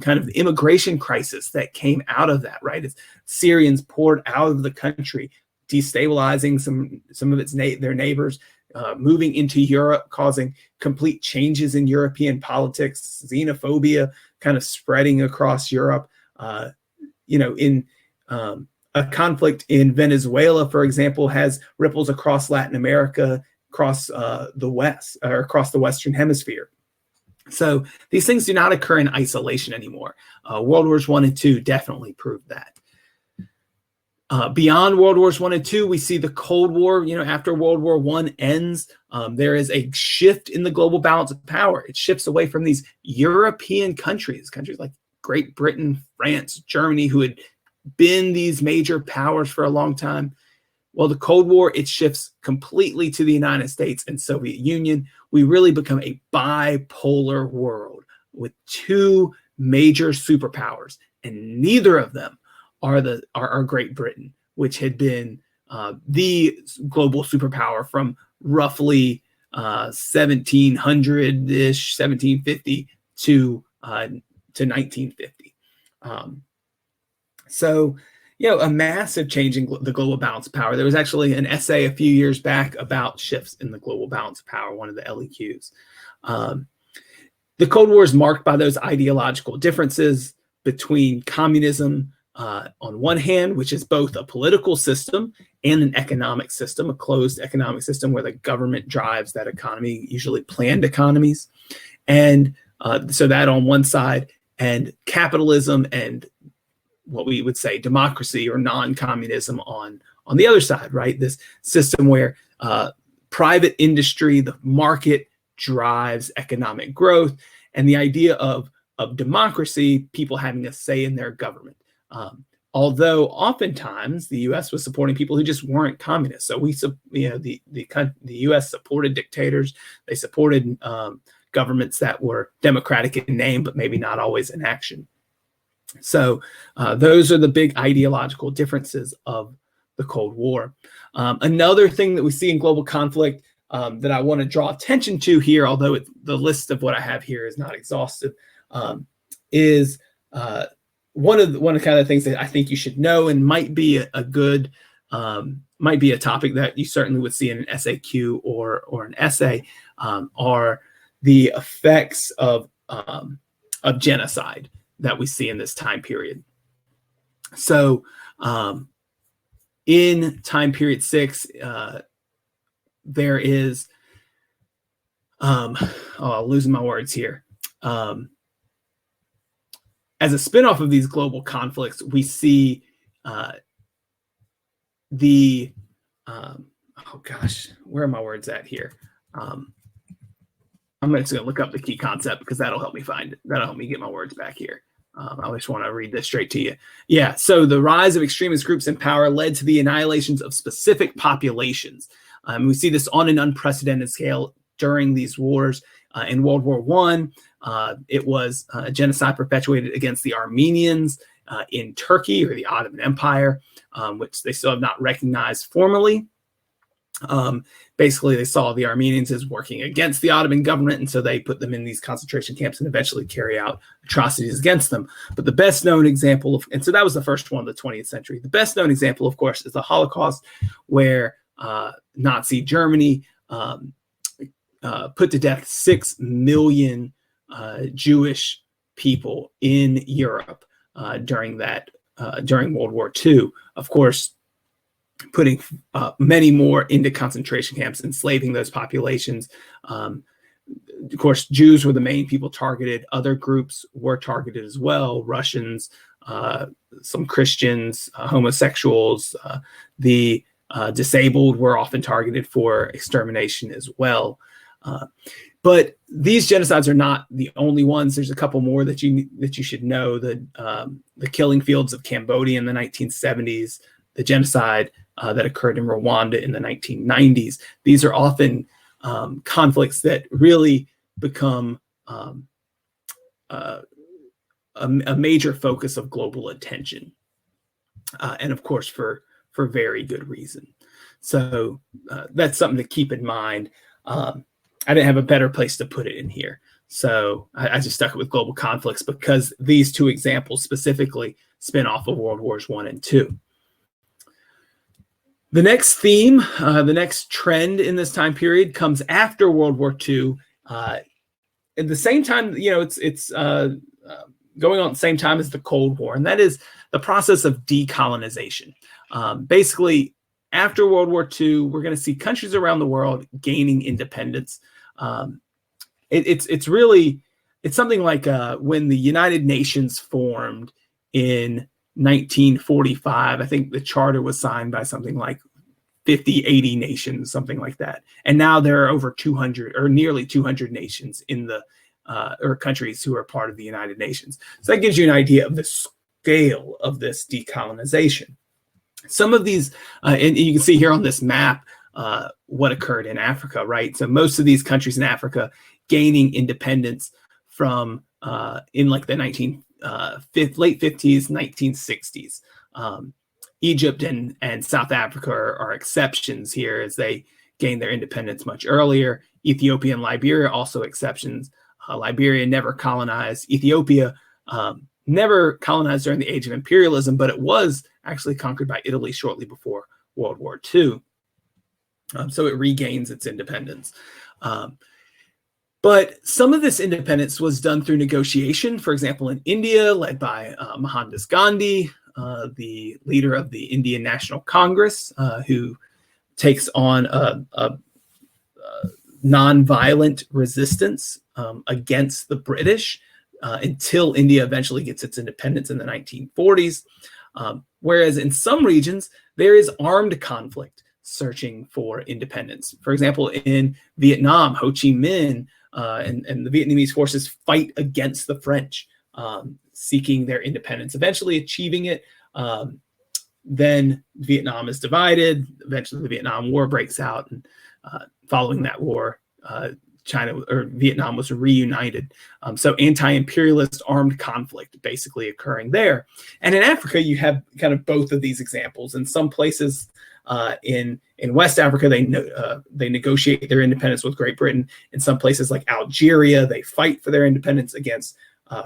kind of immigration crisis that came out of that, right? As Syrians poured out of the country, destabilizing some of their neighbors, moving into Europe, causing complete changes in European politics, xenophobia kind of spreading across Europe. In a conflict in Venezuela, for example, has ripples across Latin America, across the West, or across the Western Hemisphere. So these things do not occur in isolation anymore. World Wars I and II definitely proved that. Beyond World Wars I and II, we see the Cold War. After World War I ends, there is a shift in the global balance of power. It shifts away from these European countries like Great Britain, France, Germany, who had been these major powers for a long time. Well, the Cold War, it shifts completely to the United States and Soviet Union. We really become a bipolar world with two major superpowers, and neither of them are Great Britain, which had been the global superpower from roughly 1700-ish, 1750 to 1950. A massive change in the global balance of power. There was actually an essay a few years back about shifts in the global balance of power, one of the LEQs. The Cold War is marked by those ideological differences between communism on one hand, which is both a political system and an economic system, a closed economic system where the government drives that economy, usually planned economies. And so that on one side, and capitalism and what we would say democracy or non-communism on the other side, right? This system where private industry, the market drives economic growth, and the idea of of democracy, people having a say in their government. Although oftentimes the U.S. was supporting people who just weren't communists. So the U.S. supported dictators. They supported governments that were democratic in name, but maybe not always in action. So those are the big ideological differences of the Cold War. Another thing that we see in global conflict that I want to draw attention to here, although the list of what I have here is not exhaustive, is one of the kind of things that I think you should know and might be a topic that you certainly would see in an SAQ or an essay, are the effects of genocide that we see in this time period. So in time period 6, there is, I'm losing my words here. As a spinoff of these global conflicts, we see where are my words at here? I'm just going to look up the key concept because that'll help me find it. That'll help me get my words back here. I just want to read this straight to you. Yeah, so the rise of extremist groups in power led to the annihilations of specific populations. We see this on an unprecedented scale during these wars. In World War I, it was a genocide perpetuated against the Armenians in Turkey, or the Ottoman Empire, which they still have not recognized formally. Basically, they saw the Armenians as working against the Ottoman government, and so they put them in these concentration camps and eventually carry out atrocities against them. But the best known example and so that was the first one of the 20th century. The best known example, of course, is the Holocaust, where Nazi Germany put to death 6 million Jewish people in Europe during World War II. Of course, putting many more into concentration camps, enslaving those populations. Of course, Jews were the main people targeted. Other groups were targeted as well: Russians, some Christians, homosexuals. The disabled were often targeted for extermination as well. But these genocides are not the only ones. There's a couple more that you should know. The killing fields of Cambodia in the 1970s, the genocide that occurred in Rwanda in the 1990s. These are often conflicts that really become a major focus of global attention, and of course for very good reason. So that's something to keep in mind. I didn't have a better place to put it in here, so I just stuck it with global conflicts because these two examples specifically spin off of World Wars I and II. The next theme, the next trend in this time period comes after World War II. At the same time, it's going on at the same time as the Cold War, and that is the process of decolonization. Basically, after World War II, we're going to see countries around the world gaining independence. It's something like when the United Nations formed in 1945. I think the charter was signed by something like 50, 80 nations, something like that. And now there are over 200 or nearly 200 nations in the or countries who are part of the United Nations. So that gives you an idea of the scale of this decolonization. Some of these, and you can see here on this map what occurred in Africa, right? So most of these countries in Africa gaining independence from in like the late 50s, 1960s. Egypt and South Africa are exceptions here, as they gained their independence much earlier. Ethiopia and Liberia also exceptions. Liberia never colonized. Ethiopia never colonized during the age of imperialism, but it was actually conquered by Italy shortly before World War II. So it regains its independence. But some of this independence was done through negotiation. For example, in India, led by Mohandas Gandhi, the leader of the Indian National Congress, who takes on a nonviolent resistance against the British until India eventually gets its independence in the 1940s. Whereas in some regions, there is armed conflict searching for independence. For example, in Vietnam, Ho Chi Minh and the Vietnamese forces fight against the French, seeking their independence, eventually achieving it. Then Vietnam is divided. Eventually, the Vietnam War breaks out, and following that war, Vietnam was reunited. So anti-imperialist armed conflict basically occurring there. And in Africa, you have kind of both of these examples. In some places in West Africa, they negotiate their independence with Great Britain. In some places like Algeria, they fight for their independence against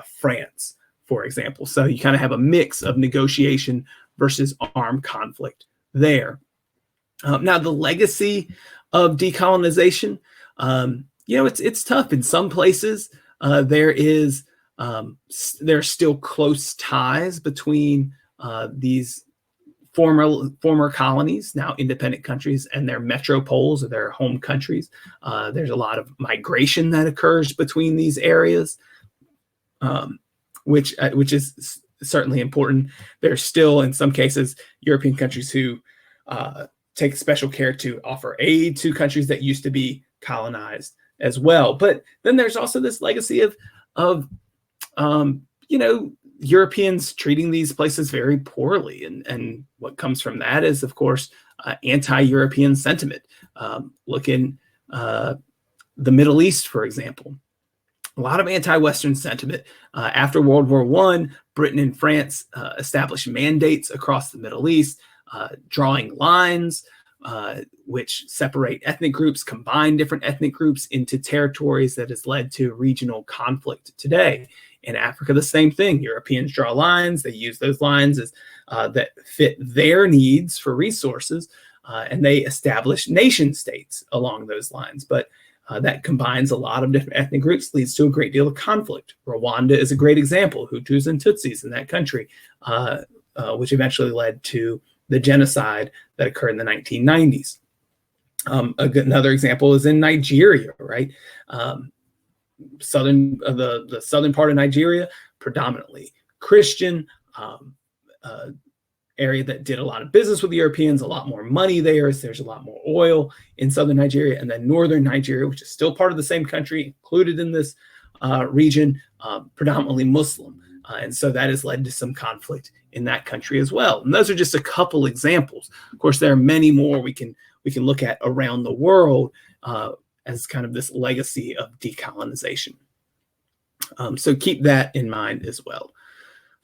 France, for example. So you kind of have a mix of negotiation versus armed conflict there. Now, the legacy of decolonization, it's tough. In some places, there are still close ties between these former colonies, now independent countries, and their metropoles or their home countries. There's a lot of migration that occurs between these areas, which is certainly important. There's still, in some cases, European countries who take special care to offer aid to countries that used to be colonized as well. But then there's also this legacy of Europeans treating these places very poorly. And what comes from that is, of course, anti-European sentiment. Look in the Middle East, for example. A lot of anti-Western sentiment. After World War I, Britain and France established mandates across the Middle East, drawing lines which separate ethnic groups, combine different ethnic groups into territories that has led to regional conflict today. In Africa, the same thing. Europeans draw lines. They use those lines as that fit their needs for resources, and they establish nation states along those lines. But that combines a lot of different ethnic groups, leads to a great deal of conflict. Rwanda is a great example, Hutus and Tutsis in that country, which eventually led to the genocide that occurred in the 1990s. Another example is in Nigeria, right? The southern part of Nigeria, predominantly Christian, area that did a lot of business with the Europeans, a lot more money there. There's a lot more oil in southern Nigeria, and then northern Nigeria, which is still part of the same country, included in this region, predominantly Muslim. And so that has led to some conflict in that country as well. And those are just a couple examples. Of course, there are many more we can look at around the world as kind of this legacy of decolonization. So keep that in mind as well.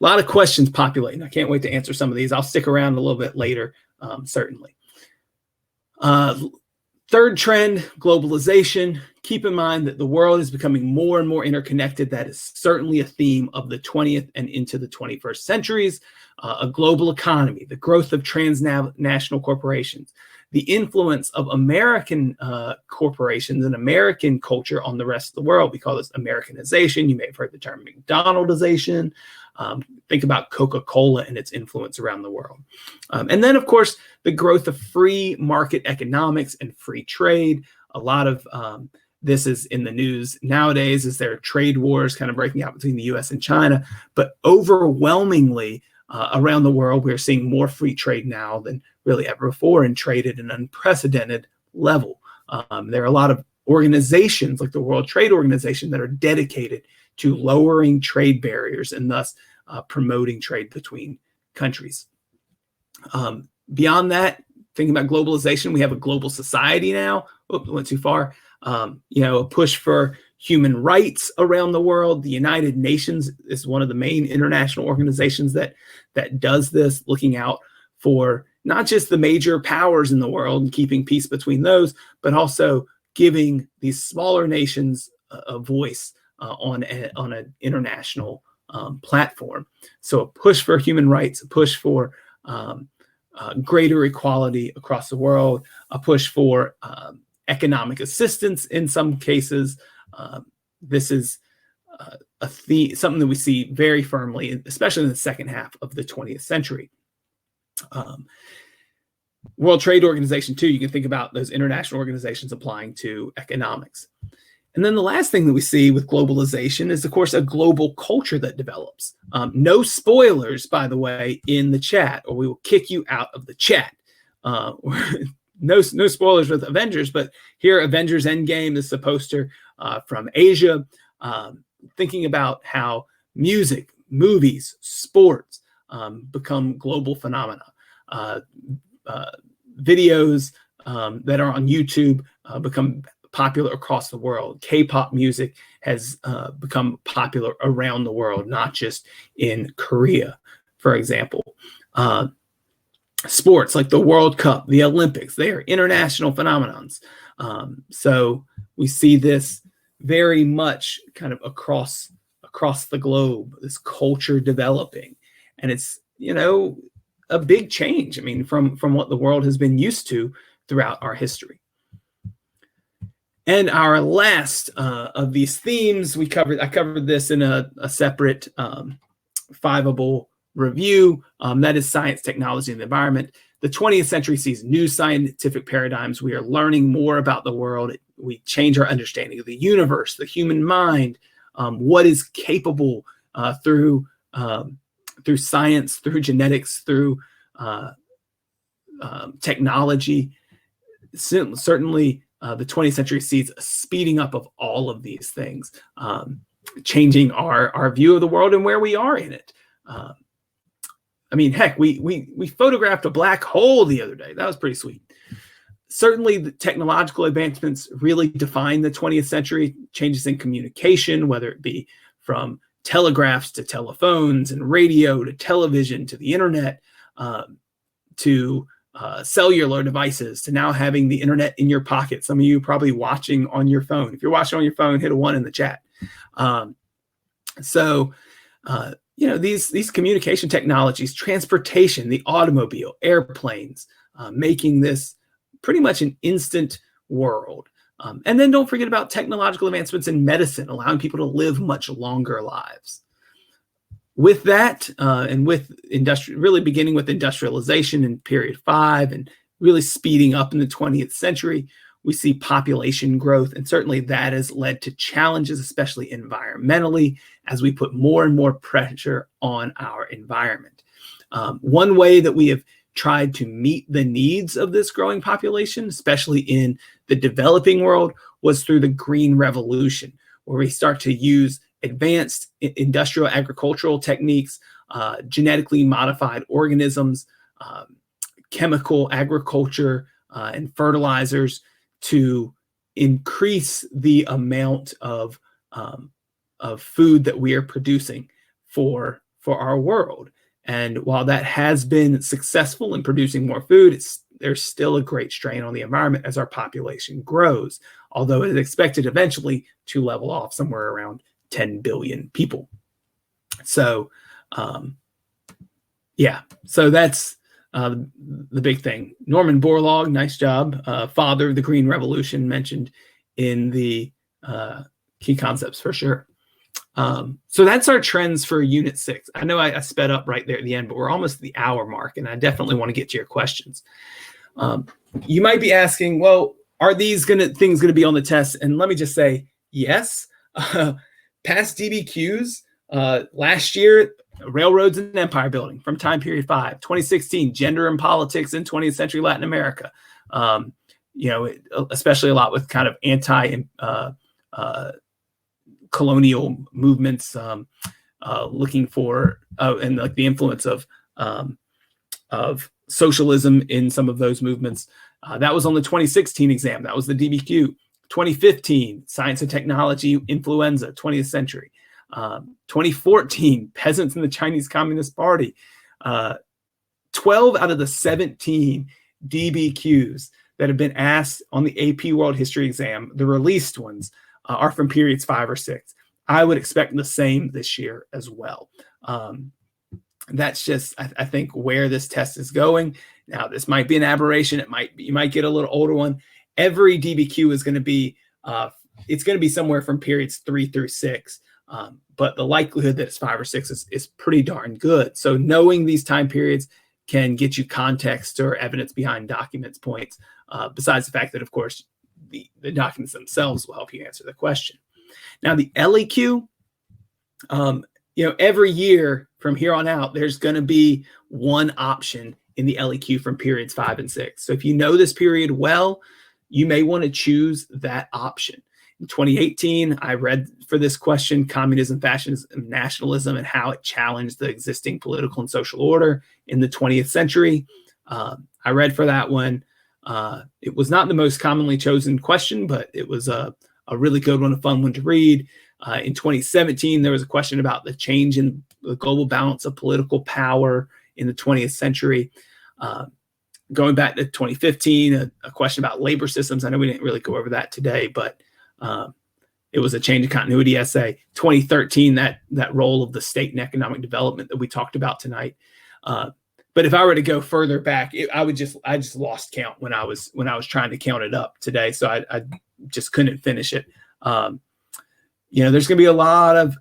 A lot of questions populating. I can't wait to answer some of these. I'll stick around a little bit later, certainly. Third trend, globalization. Keep in mind that the world is becoming more and more interconnected. That is certainly a theme of the 20th and into the 21st centuries. A global economy, the growth of transnational corporations, the influence of American corporations and American culture on the rest of the world. We call this Americanization. You may have heard the term McDonaldization. Think about Coca-Cola and its influence around the world. And then, of course, the growth of free market economics and free trade. A lot of this is in the news nowadays as there are trade wars kind of breaking out between the US and China. But overwhelmingly around the world, we're seeing more free trade now than really ever before, and trade at an unprecedented level. There are a lot of organizations like the World Trade Organization that are dedicated to lowering trade barriers and thus promoting trade between countries. Beyond that, thinking about globalization, we have a global society now. Oops, went too far. A push for human rights around the world. The United Nations is one of the main international organizations that does this, looking out for not just the major powers in the world and keeping peace between those, but also giving these smaller nations a voice on an international platform. So a push for human rights, a push for greater equality across the world, a push for economic assistance in some cases. This is something that we see very firmly, especially in the second half of the 20th century. World Trade Organization, too, you can think about those international organizations applying to economics. And then the last thing that we see with globalization is, of course, a global culture that develops. No spoilers, by the way, in the chat, or we will kick you out of the chat. no spoilers with Avengers, but here Avengers Endgame is a poster from Asia, thinking about how music, movies, sports become global phenomena. Videos that are on YouTube become popular across the world. K-pop music has become popular around the world, not just in Korea, for example. Sports like the World Cup, the Olympics, they are international phenomenons. So we see this very much kind of across the globe, this culture developing. And it's, a big change, I mean, from what the world has been used to throughout our history. And our last of these themes, I covered this in a separate fiveable review, that is science, technology, and the environment. The 20th century sees new scientific paradigms. We are learning more about the world. We change our understanding of the universe, the human mind, what is capable through science, through genetics, through technology. Certainly, the 20th century sees a speeding up of all of these things, changing our view of the world and where we are in it. I mean, heck, we photographed a black hole the other day. That was pretty sweet. Certainly, the technological advancements really define the 20th century. Changes in communication, whether it be from telegraphs to telephones and radio to television to the internet to cellular devices to now having the internet in your pocket. Some of you probably watching on your phone. If you're watching on your phone, hit a 1 in the chat. These communication technologies, transportation, the automobile, airplanes, making this pretty much an instant world. And then don't forget about technological advancements in medicine, allowing people to live much longer lives. With that, and with really beginning with industrialization in period 5 and really speeding up in the 20th century, we see population growth. And certainly that has led to challenges, especially environmentally, as we put more and more pressure on our environment. One way that we have tried to meet the needs of this growing population, especially in the developing world, was through the Green Revolution, where we start to use advanced industrial agricultural techniques, genetically modified organisms, chemical agriculture, and fertilizers to increase the amount of food that we are producing for our world. And while that has been successful in producing more food, there's still a great strain on the environment as our population grows, although it is expected eventually to level off somewhere around 10 billion people. So, so that's the big thing. Norman Borlaug, nice job. Father of the Green Revolution, mentioned in the key concepts for sure. So that's our trends for Unit 6. I know I sped up right there at the end, but we're almost at the hour mark, and I definitely want to get to your questions. You might be asking, well, are these things going to be on the test? And let me just say, yes. Past DBQs, last year, Railroads and Empire Building from time period 5, 2016, Gender and Politics in 20th Century Latin America. Especially a lot with kind of colonial movements, looking for and like the influence of socialism in some of those movements. That was on the 2016 exam. That was the DBQ. 2015, Science and Technology, Influenza, 20th Century. 2014, Peasants in the Chinese Communist Party. 12 out of the 17 DBQs that have been asked on the AP World History exam, the released ones, are from periods 5 or 6. I would expect the same this year as well. That's just, I think, where this test is going. Now, this might be an aberration. You might get a little older one. Every DBQ is going to be, it's going to be somewhere from periods 3 through 6. But the likelihood that it's 5 or 6 is pretty darn good. So knowing these time periods can get you context or evidence behind documents points, besides the fact that, of course, the documents themselves will help you answer the question. Now, the LEQ, every year from here on out, there's going to be one option in the LEQ from periods 5 and 6. So if you know this period well, you may want to choose that option. In 2018, I read for this question, Communism, Fascism, Nationalism, and how it challenged the existing political and social order in the 20th century. I read for that one. It was not the most commonly chosen question, but it was a really good one, a fun one to read. In 2017, there was a question about the change in the global balance of political power in the 20th century. Going back to 2015, a question about labor systems. I know we didn't really go over that today, but it was a change of continuity essay. 2013, that role of the state in economic development that we talked about tonight. But if I were to go further back, I just lost count when I was trying to count it up today. So I just couldn't finish it. There's going to be a lot of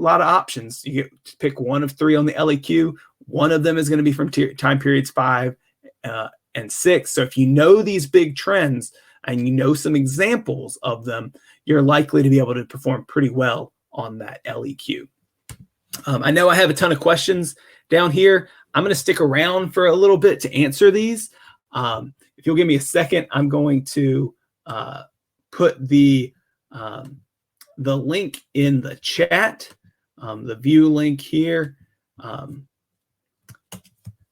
options. You get to pick one of 3 on the LEQ. One of them is going to be from time periods 5 and 6. So if you know these big trends and you know some examples of them, you're likely to be able to perform pretty well on that LEQ. I know I have a ton of questions down here. I'm going to stick around for a little bit to answer these. If you'll give me a second, I'm going to put the link in the chat, the view link here,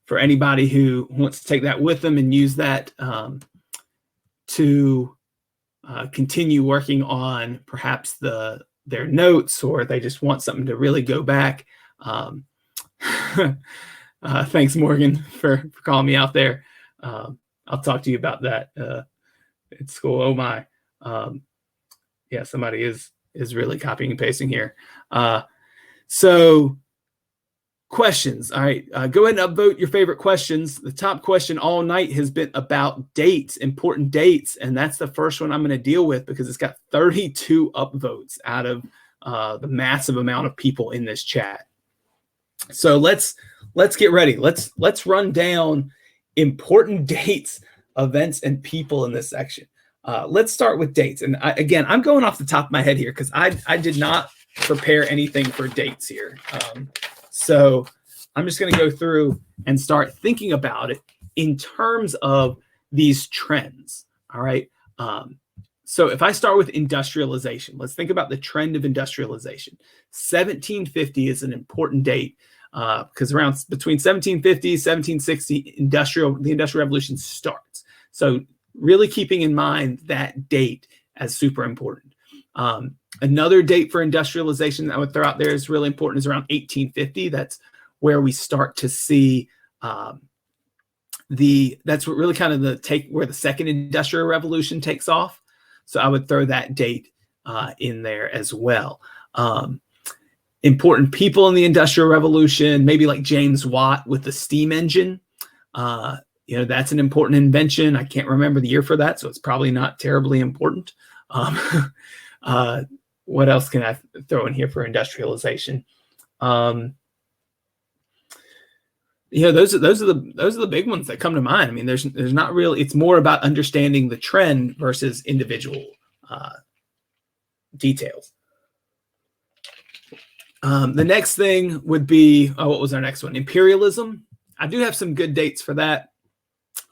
for anybody who wants to take that with them and use that to continue working on perhaps their notes, or they just want something to really go back. Thanks, Morgan, for calling me out there. I'll talk to you about that at school. Oh my. Yeah, somebody is really copying and pasting here. So questions. All right, go ahead and upvote your favorite questions. The top question all night has been about dates, important dates, and that's the first one I'm going to deal with because it's got 32 upvotes out of the massive amount of people in this chat. So let's get ready. Let's run down important dates, events, and people in this section. Let's start with dates. And again, I'm going off the top of my head here because I did not prepare anything for dates here. So I'm just going to go through and start thinking about it in terms of these trends. All right. So if I start with industrialization, let's think about the trend of industrialization. 1750 is an important date because around between 1750 and 1760, the Industrial Revolution starts. So really keeping in mind that date as super important. Another date for industrialization that I would throw out there is really important is around 1850. That's where we start to see that's what really kind of where the second industrial revolution takes off. So I would throw that date in there as well. Important people in the Industrial Revolution, maybe like James Watt with the steam engine. That's an important invention. I can't remember the year for that, so it's probably not terribly important. What else can I throw in here for industrialization? Those are the big ones that come to mind. I mean, there's not really. It's more about understanding the trend versus individual details. The next thing would be, what was our next one? Imperialism. I do have some good dates for that.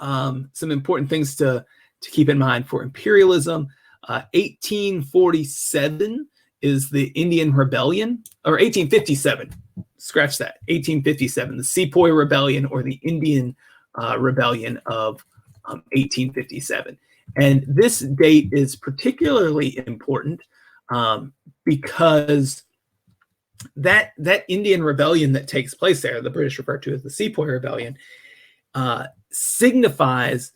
Some important things to keep in mind for imperialism. 1847 is the Indian Rebellion, or 1857. Scratch that. 1857, the Sepoy Rebellion, or the Indian Rebellion of 1857. And this date is particularly important because that Indian Rebellion that takes place there, the British refer to as the Sepoy Rebellion, signifies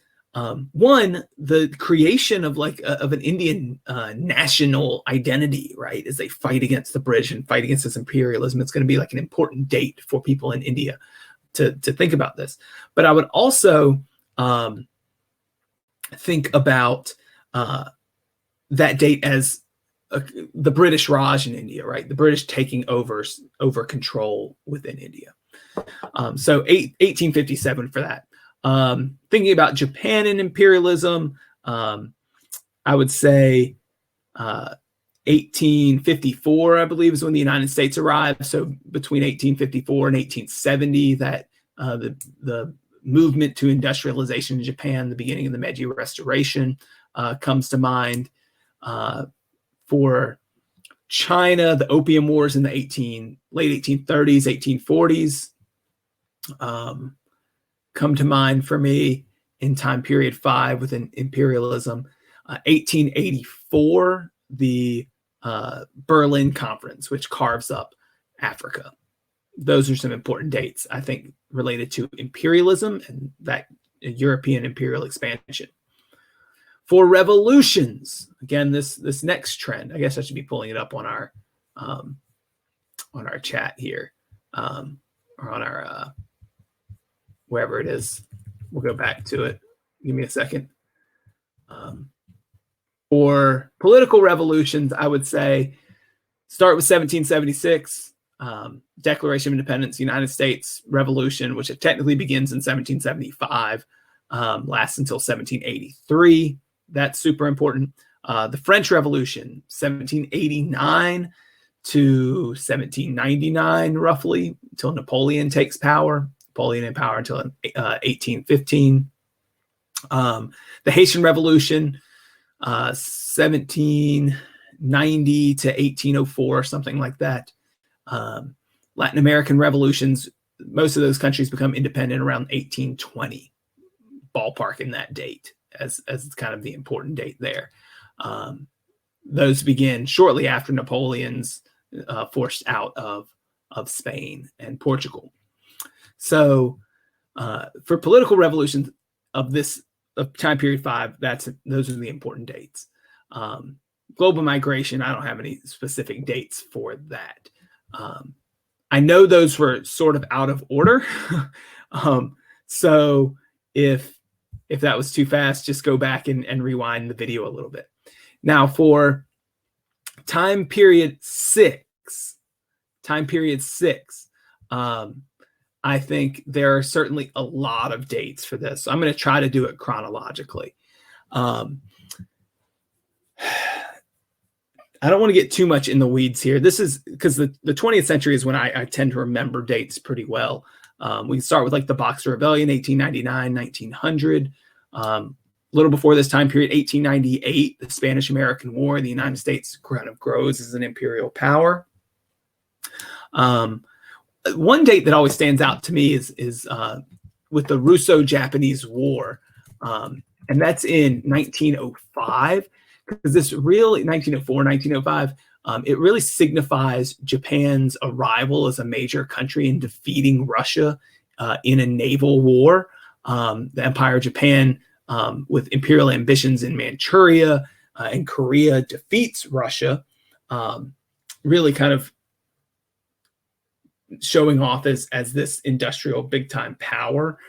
one, the creation of an Indian national identity, right? As they fight against the British and fight against this imperialism. It's going to be like an important date for people in India to think about this. But I would also think about that date as the British Raj in India, right? The British taking over control within India. So 1857 for that. Thinking about Japan and imperialism, I would say 1854, I believe, is when the United States arrived. So between 1854 and 1870, that the movement to industrialization in Japan, the beginning of the Meiji Restoration comes to mind. For China, the Opium Wars in the late 1830s, 1840s come to mind for me in time period 5 within imperialism. 1884, the Berlin Conference, which carves up Africa. Those are some important dates, I think, related to imperialism and that European imperial expansion. For revolutions, again, this next trend, I guess I should be pulling it up on our chat here, or on our wherever it is. We'll go back to it. Give me a second. For political revolutions, I would say start with 1776, Declaration of Independence, United States Revolution, which technically begins in 1775, lasts until 1783. That's super important. The French Revolution, 1789 to 1799, roughly, until Napoleon takes power. Napoleon in power until 1815. The Haitian Revolution, 1790 to 1804, something like that. Latin American revolutions, most of those countries become independent around 1820, ballpark in that date as kind of the important date there. Those begin shortly after Napoleon's forced out of Spain and Portugal. So for political revolutions of time period 5, those are the important dates. Global migration, I don't have any specific dates for that. I know those were sort of out of order. So if that was too fast, just go back and rewind the video a little bit. Now for time period 6, I think there are certainly a lot of dates for this. So I'm going to try to do it chronologically. I don't want to get too much in the weeds here. This is because the 20th century is when I tend to remember dates pretty well. We can start with like the Boxer Rebellion, 1899, 1900. A little before this time period, 1898, the Spanish-American War. The United States kind of grows as an imperial power. One date that always stands out to me is with the Russo-Japanese War, and that's in 1905. Because this really, 1904, 1905, it really signifies Japan's arrival as a major country in defeating Russia in a naval war. The Empire of Japan, with imperial ambitions in Manchuria and Korea, defeats Russia, really kind of showing off as this industrial big-time power.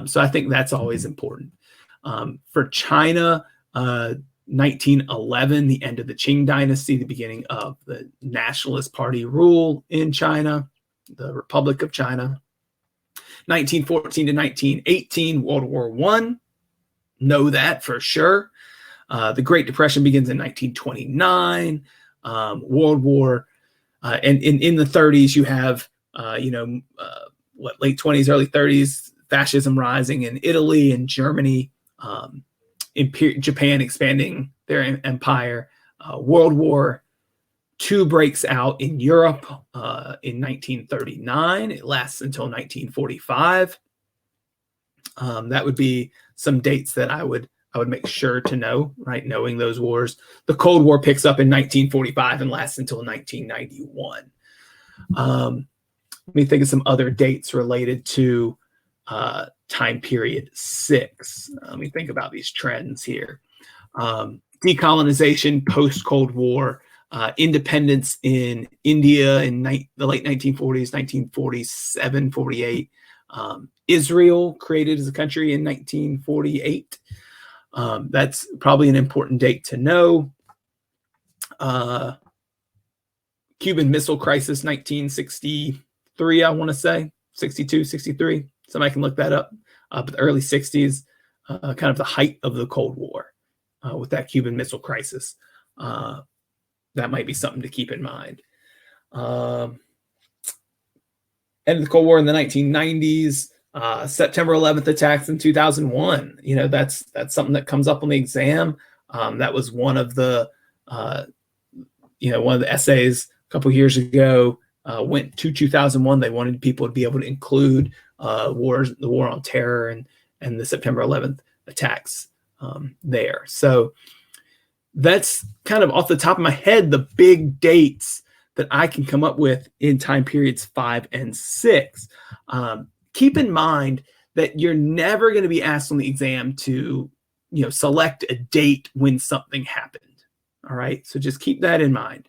So I think that's always important. For China, 1911, the end of the Qing dynasty, the beginning of the Nationalist Party rule in China, the Republic of China. 1914 to 1918, World War I. Know that for sure. The Great Depression begins in 1929. World War, and in the 30s, you have, late 20s, early 30s, fascism rising in Italy and Germany. Japan expanding their empire. World War II breaks out in Europe in 1939. It lasts until 1945. That would be some dates that I would make sure to know, right? Knowing those wars. The Cold War picks up in 1945 and lasts until 1991. Let me think of some other dates related to time period 6. Let me think about these trends here. Decolonization, post-Cold War, independence in India in the late 1940s, 1947, 48. Israel created as a country in 1948. That's probably an important date to know. Cuban Missile Crisis, 1963, I want to say, 62, 63. Somebody can look that up. But the early 60s, kind of the height of the Cold War with that Cuban Missile Crisis. That might be something to keep in mind. End of the Cold War in the 1990s. September 11th attacks in 2001. That's something that comes up on the exam. That was one of the one of the essays a couple years ago. Went to 2001. They wanted people to be able to include the war on terror and the September 11th attacks there. So that's kind of off the top of my head the big dates that I can come up with in time periods 5 and 6. Keep in mind that you're never going to be asked on the exam to select a date when something happened. All right, so just keep that in mind.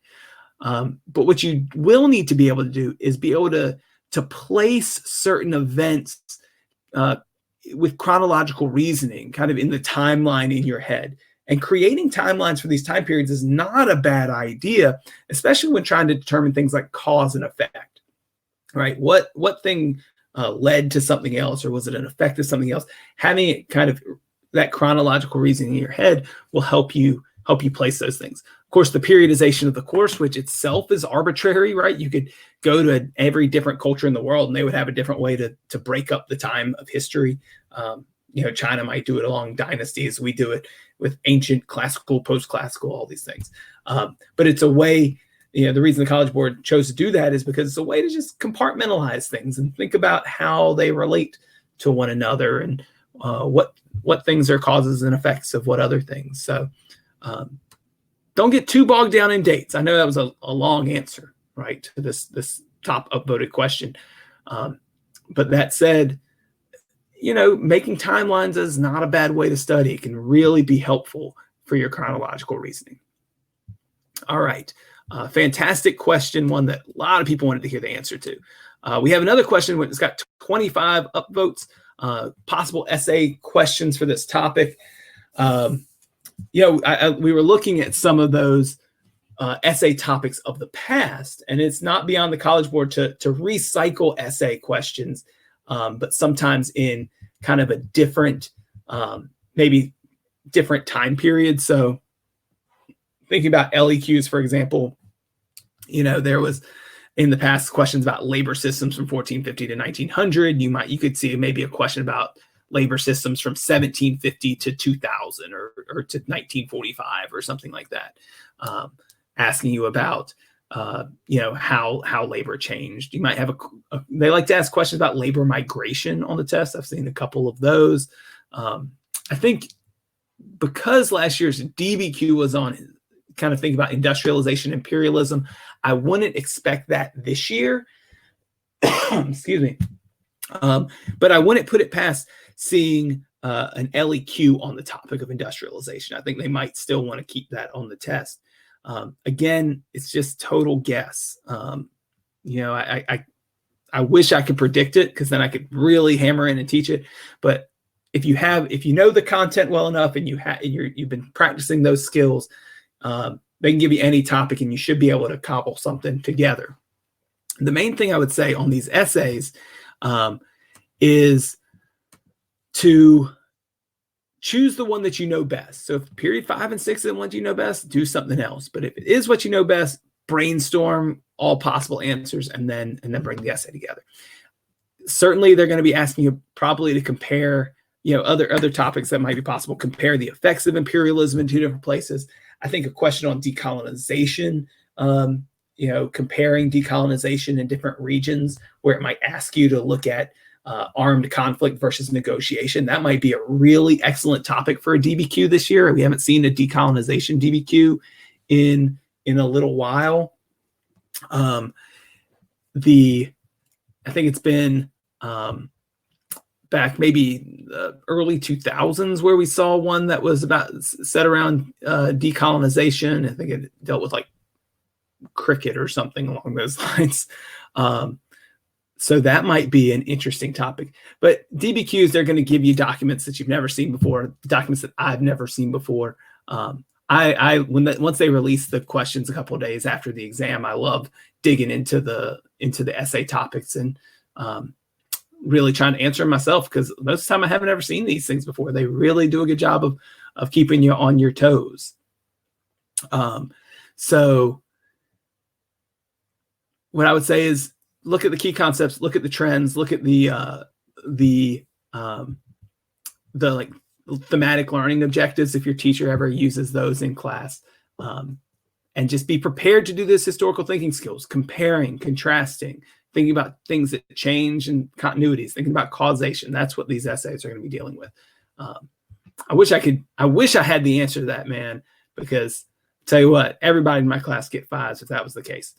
But what you will need to be able to do is be able to place certain events with chronological reasoning kind of in the timeline in your head. And creating timelines for these time periods is not a bad idea, especially when trying to determine things like cause and effect, right? What thing led to something else, or was it an effect of something else? Having it kind of that chronological reasoning in your head will help you place those things. Of course, the periodization of the course, which itself is arbitrary, right? You could go to every different culture in the world and they would have a different way to break up the time of history. China might do it along dynasties. We do it with ancient, classical, post-classical, all these things. But it's a way, the reason the College Board chose to do that is because it's a way to just compartmentalize things and think about how they relate to one another and what things are causes and effects of what other things. So don't get too bogged down in dates. I know that was a long answer, right, to this top upvoted question. But that said, making timelines is not a bad way to study. It can really be helpful for your chronological reasoning. All right. Fantastic question, one that a lot of people wanted to hear the answer to. We have another question that's got 25 upvotes, possible essay questions for this topic. We were looking at some of those essay topics of the past, and it's not beyond the College Board to recycle essay questions, but sometimes in kind of a different, maybe different time period. So thinking about LEQs, for example, there was in the past questions about labor systems from 1450 to 1900. You could see maybe a question about labor systems from 1750 to 2000 or to 1945 or something like that, asking you about how labor changed. You might have they like to ask questions about labor migration on the test. I've seen a couple of those. I think because last year's DBQ was on kind of think about industrialization, imperialism, I wouldn't expect that this year. Excuse me. But I wouldn't put it past seeing an LEQ on the topic of industrialization. I think they might still want to keep that on the test. Again, it's just total guess. I wish I could predict it because then I could really hammer in and teach it. But if you know the content well enough and you've been practicing those skills, they can give you any topic and you should be able to cobble something together. The main thing I would say on these essays is to choose the one that you know best. So if period 5 and 6 are the ones you know best, do something else. But if it is what you know best, brainstorm all possible answers and then bring the essay together. Certainly, they're going to be asking you probably to compare, other topics that might be possible. Compare the effects of imperialism in two different places. I think a question on decolonization, comparing decolonization in different regions, where it might ask you to look at armed conflict versus negotiation. That might be a really excellent topic for a DBQ this year. We haven't seen a decolonization DBQ in a little while. I think it's been back maybe the early 2000s where we saw one that was set around decolonization. I think it dealt with like cricket or something along those lines. So that might be an interesting topic. But DBQs, they're going to give you documents that you've never seen before, documents that I've never seen before. Once they release the questions a couple of days after the exam, I love digging into the essay topics and really trying to answer them myself, because most of the time I haven't ever seen these things before. They really do a good job of keeping you on your toes. So what I would say is look at the key concepts, look at the trends, look at the the like thematic learning objectives, if your teacher ever uses those in class. And just be prepared to do this historical thinking skills, comparing, contrasting, thinking about things that change and continuities, thinking about causation. That's what these essays are going to be dealing with. I wish I had the answer to that, man, because I'll tell you what, everybody in my class get 5s if that was the case.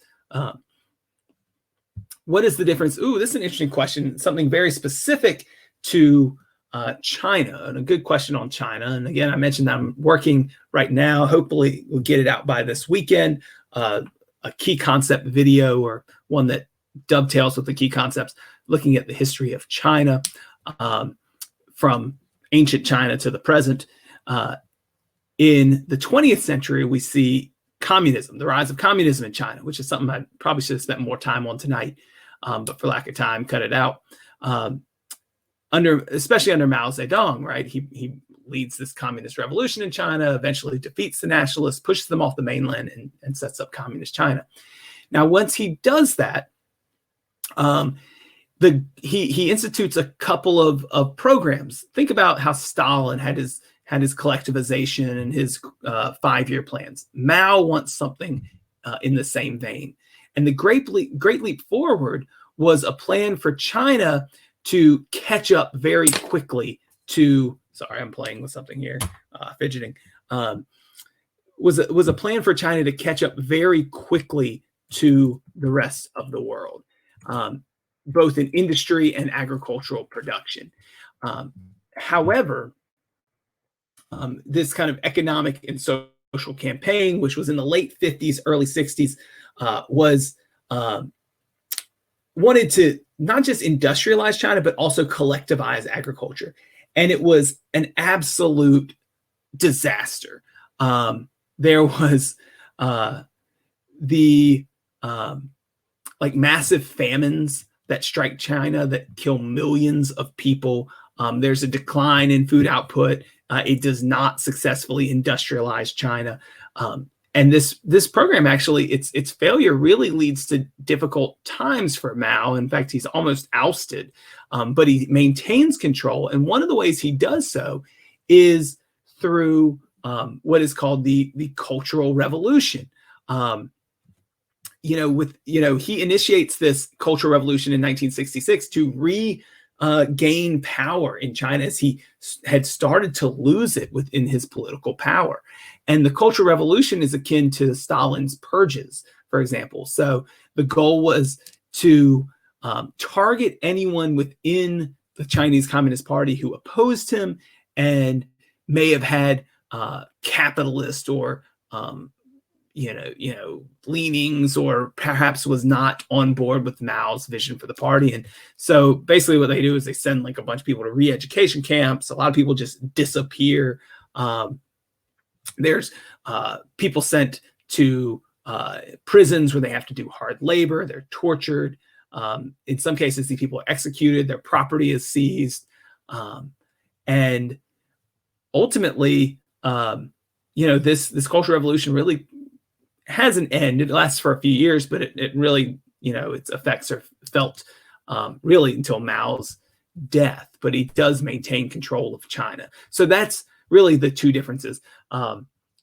What is the difference? Ooh, this is an interesting question. Something very specific to China, and a good question on China. And again, I mentioned that I'm working right now. Hopefully we'll get it out by this weekend. A key concept video, or one that dovetails with the key concepts, looking at the history of China from ancient China to the present. In the 20th century, we see communism, the rise of communism in China, which is something I probably should have spent more time on tonight, but for lack of time, cut it out. Especially under Mao Zedong, right? He leads this communist revolution in China, eventually defeats the nationalists, pushes them off the mainland, and sets up communist China. Now, once he does that, he institutes a couple of programs. Think about how Stalin had his collectivization and his 5-year plans. Mao wants something in the same vein. And the Great Leap Forward was a plan for China to catch up very quickly to, sorry, I'm playing with something here, fidgeting, was a plan for China to catch up very quickly to the rest of the world, both in industry and agricultural production. However, this kind of economic and social campaign, which was in the late 50s, early 60s, was wanted to not just industrialize China, but also collectivize agriculture. And it was an absolute disaster. There was like massive famines that strike China that kill millions of people. There's a decline in food output. It does not successfully industrialize China. And this program, actually, its failure really leads to difficult times for Mao. In fact, he's almost ousted, but he maintains control. And one of the ways he does so is through what is called the Cultural Revolution. He initiates this Cultural Revolution in 1966 to regain power in China, as he had started to lose it within his political power. And the Cultural Revolution is akin to Stalin's purges, for example. So the goal was to target anyone within the Chinese Communist Party who opposed him and may have had capitalist or leanings, or perhaps was not on board with Mao's vision for the party. And so basically what they do is they send like a bunch of people to re-education camps. A lot of people just disappear. There's people sent to prisons where they have to do hard labor. They're tortured. In some cases, these people are executed. Their property is seized. And ultimately, this Cultural Revolution really has an end. It lasts for a few years, but it really, its effects are felt really until Mao's death. But he does maintain control of China. So that's really the two differences.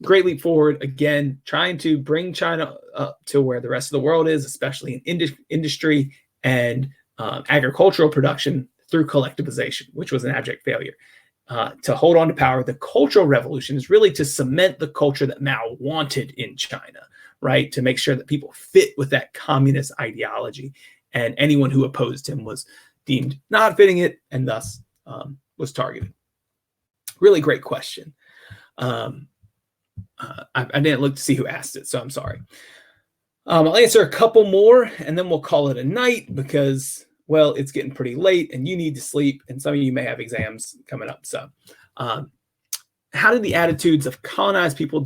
Great Leap Forward, again, trying to bring China up to where the rest of the world is, especially in industry and agricultural production, through collectivization, which was an abject failure. To hold on to power. The Cultural Revolution is really to cement the culture that Mao wanted in China, right? To make sure that people fit with that communist ideology, and anyone who opposed him was deemed not fitting it, and thus was targeted. Really great question. I didn't look to see who asked it, so I'm sorry. I'll answer a couple more, and then we'll call it a night, because, well, it's getting pretty late and you need to sleep, and some of you may have exams coming up. So how did the attitudes of colonized people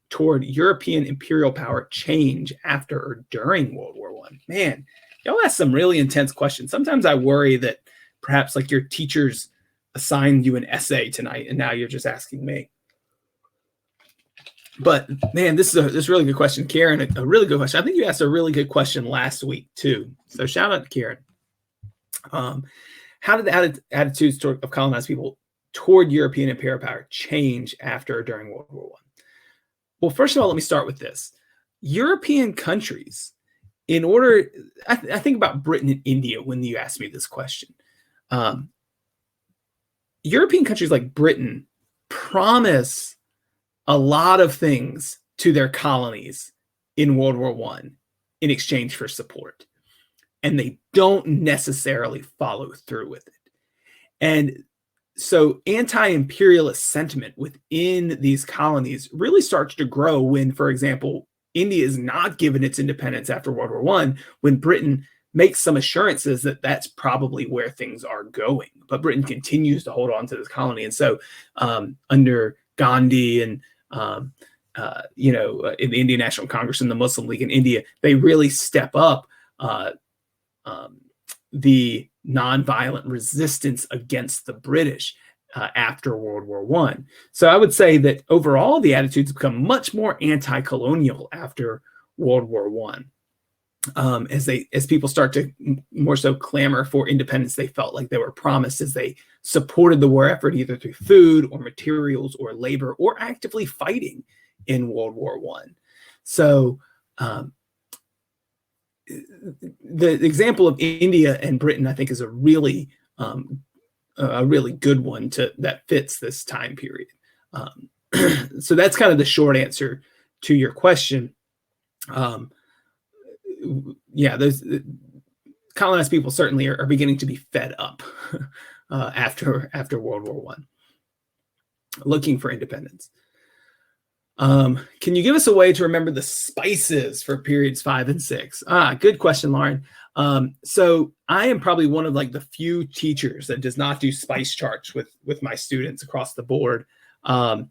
toward European imperial power change after or during World War I? Man, y'all ask some really intense questions. Sometimes I worry that perhaps like your teachers assigned you an essay tonight and now you're just asking me. But man, this is a really good question, Karen. A really good question. I think you asked a really good question last week too. So shout out to Karen. how did the attitudes of colonized people toward European imperial power change after or during World War I? Well, first of all, let me start with this. European countries, I think about Britain and India when you ask me this question. European countries like Britain promise a lot of things to their colonies in World War I in exchange for support, and they don't necessarily follow through with it. And so anti-imperialist sentiment within these colonies really starts to grow when, for example, India is not given its independence after World War I, when Britain makes some assurances that that's probably where things are going. But Britain continues to hold on to this colony. And so under Gandhi and, in the Indian National Congress and the Muslim League in India, they really step up the nonviolent resistance against the British after World War I. So I would say that overall, the attitudes become much more anti-colonial after World War I. As people start to more so clamor for independence, they felt like they were promised as they supported the war effort either through food or materials or labor or actively fighting in World War I. So the example of India and Britain, I think, is a really good one that fits this time period. So that's kind of the short answer to your question. Those colonized people certainly are beginning to be fed up after World War I, looking for independence. Can you give us a way to remember the spices for periods 5 and 6? Good question, Lauren. So I am probably one of like the few teachers that does not do spice charts with my students across the board. And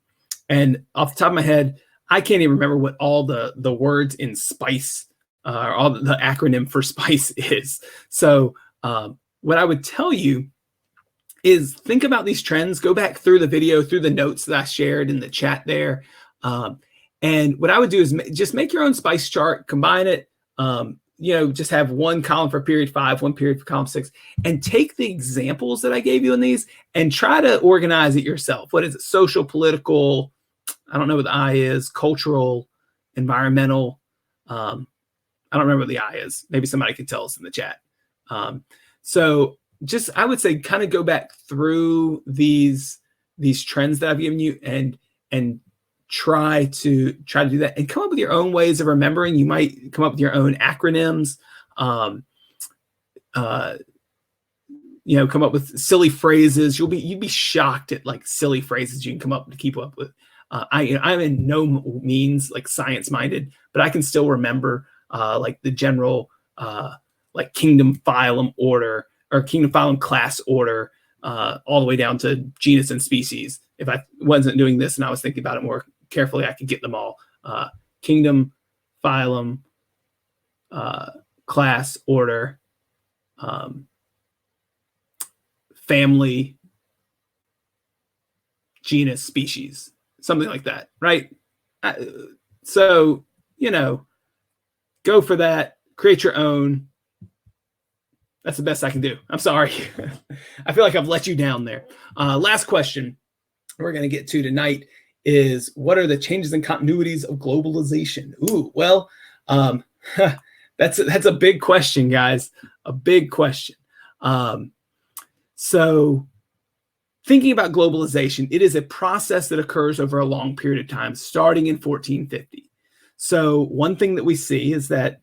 off the top of my head, I can't even remember what all the words in spice or all the acronym for spice is. So what I would tell you is think about these trends, go back through the video, through the notes that I shared in the chat there. And what I would do is just make your own spice chart, combine it, just have one column for period 5, one period for column 6, and take the examples that I gave you in these and try to organize it yourself. What is it? Social, political, I don't know what the I is, cultural, environmental. I don't remember what the I is. Maybe somebody could tell us in the chat. So just, I would say, kind of go back through these trends that I've given you and try to do that and come up with your own ways of remembering. You might come up with your own acronyms, come up with silly phrases. You'd be shocked at like silly phrases you can come up to keep up with. I'm in no means like science minded, but I can still remember like the general like kingdom phylum order or kingdom phylum class order all the way down to genus and species. If I wasn't doing this and I was thinking about it more carefully, I could get them all. Kingdom, phylum, class, order, family, genus, species, something like that, right? So, go for that, create your own. That's the best I can do. I'm sorry. I feel like I've let you down there. Last question we're going to get to tonight is, what are the changes and continuities of globalization? Ooh, well, that's a big question, guys. A big question. So thinking about globalization, it is a process that occurs over a long period of time, starting in 1450. So one thing that we see is that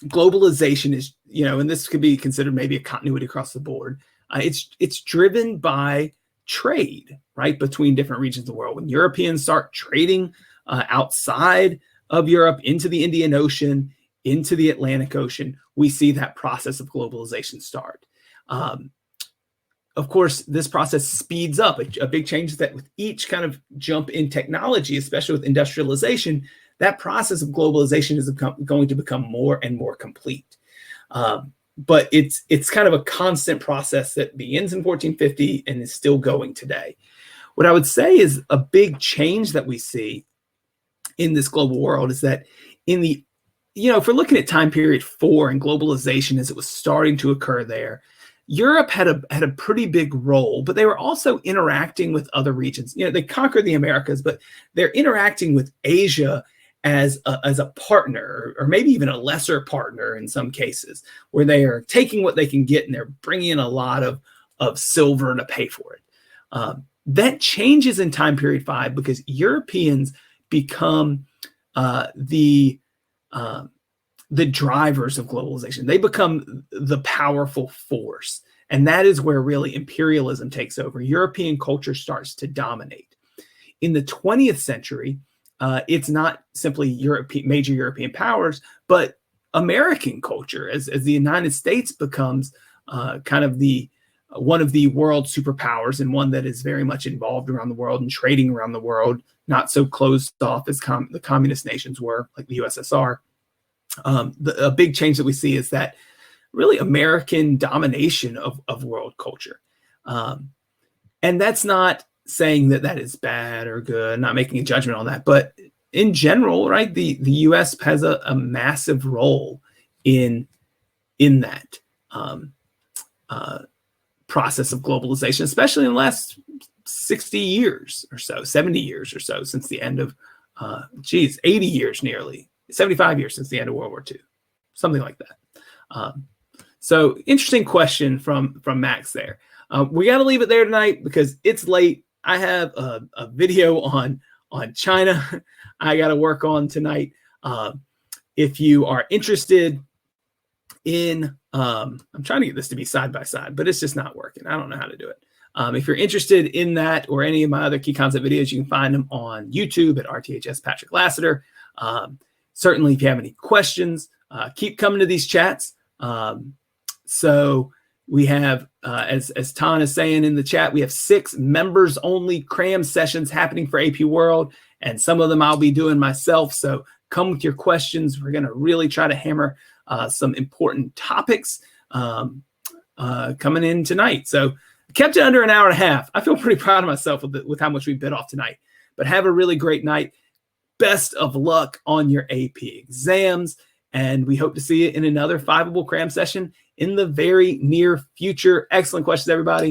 globalization is, and this could be considered maybe a continuity across the board. It's driven by trade, right, between different regions of the world. When Europeans start trading outside of Europe into the Indian Ocean, into the Atlantic Ocean, we see that process of globalization start. Of course, this process speeds up. A big change is that with each kind of jump in technology, especially with industrialization, that process of globalization is going to become more and more complete. But it's kind of a constant process that begins in 1450 and is still going today. What I would say is a big change that we see in this global world is that if we're looking at time period 4 and globalization as it was starting to occur there, Europe had a pretty big role, but they were also interacting with other regions. They conquered the Americas, but they're interacting with Asia as a partner, or maybe even a lesser partner in some cases, where they are taking what they can get and they're bringing in a lot of silver to pay for it. That changes in time period 5 because Europeans become the drivers of globalization. They become the powerful force. And that is where really imperialism takes over. European culture starts to dominate. In the 20th century, it's not simply major European powers, but American culture as the United States becomes kind of one of the world superpowers, and one that is very much involved around the world and trading around the world, not so closed off as the communist nations were, like the USSR. A big change that we see is that really American domination of world culture. And that's not saying that is bad or good, not making a judgment on that. But in general, right, the US has a massive role in that process of globalization, especially in the last 60 years or so, 70 years or so since the end of, 80 years nearly. 75 years since the end of World War II, something like that. So interesting question from Max there. We got to leave it there tonight because it's late. I have a video on China I got to work on tonight. If you are interested in, I'm trying to get this to be side by side, but it's just not working. I don't know how to do it. If you're interested in that or any of my other key concept videos, you can find them on YouTube at RTHS Patrick Lassiter. Certainly, if you have any questions, keep coming to these chats. So we have, as Tan is saying in the chat, we have 6 members-only cram sessions happening for AP World, and some of them I'll be doing myself. So come with your questions. We're going to really try to hammer some important topics coming in tonight. So I kept it under an hour and a half. I feel pretty proud of myself with how much we bit off tonight. But have a really great night. Best of luck on your AP exams, and we hope to see you in another 5able cram session in the very near future. Excellent questions, everybody.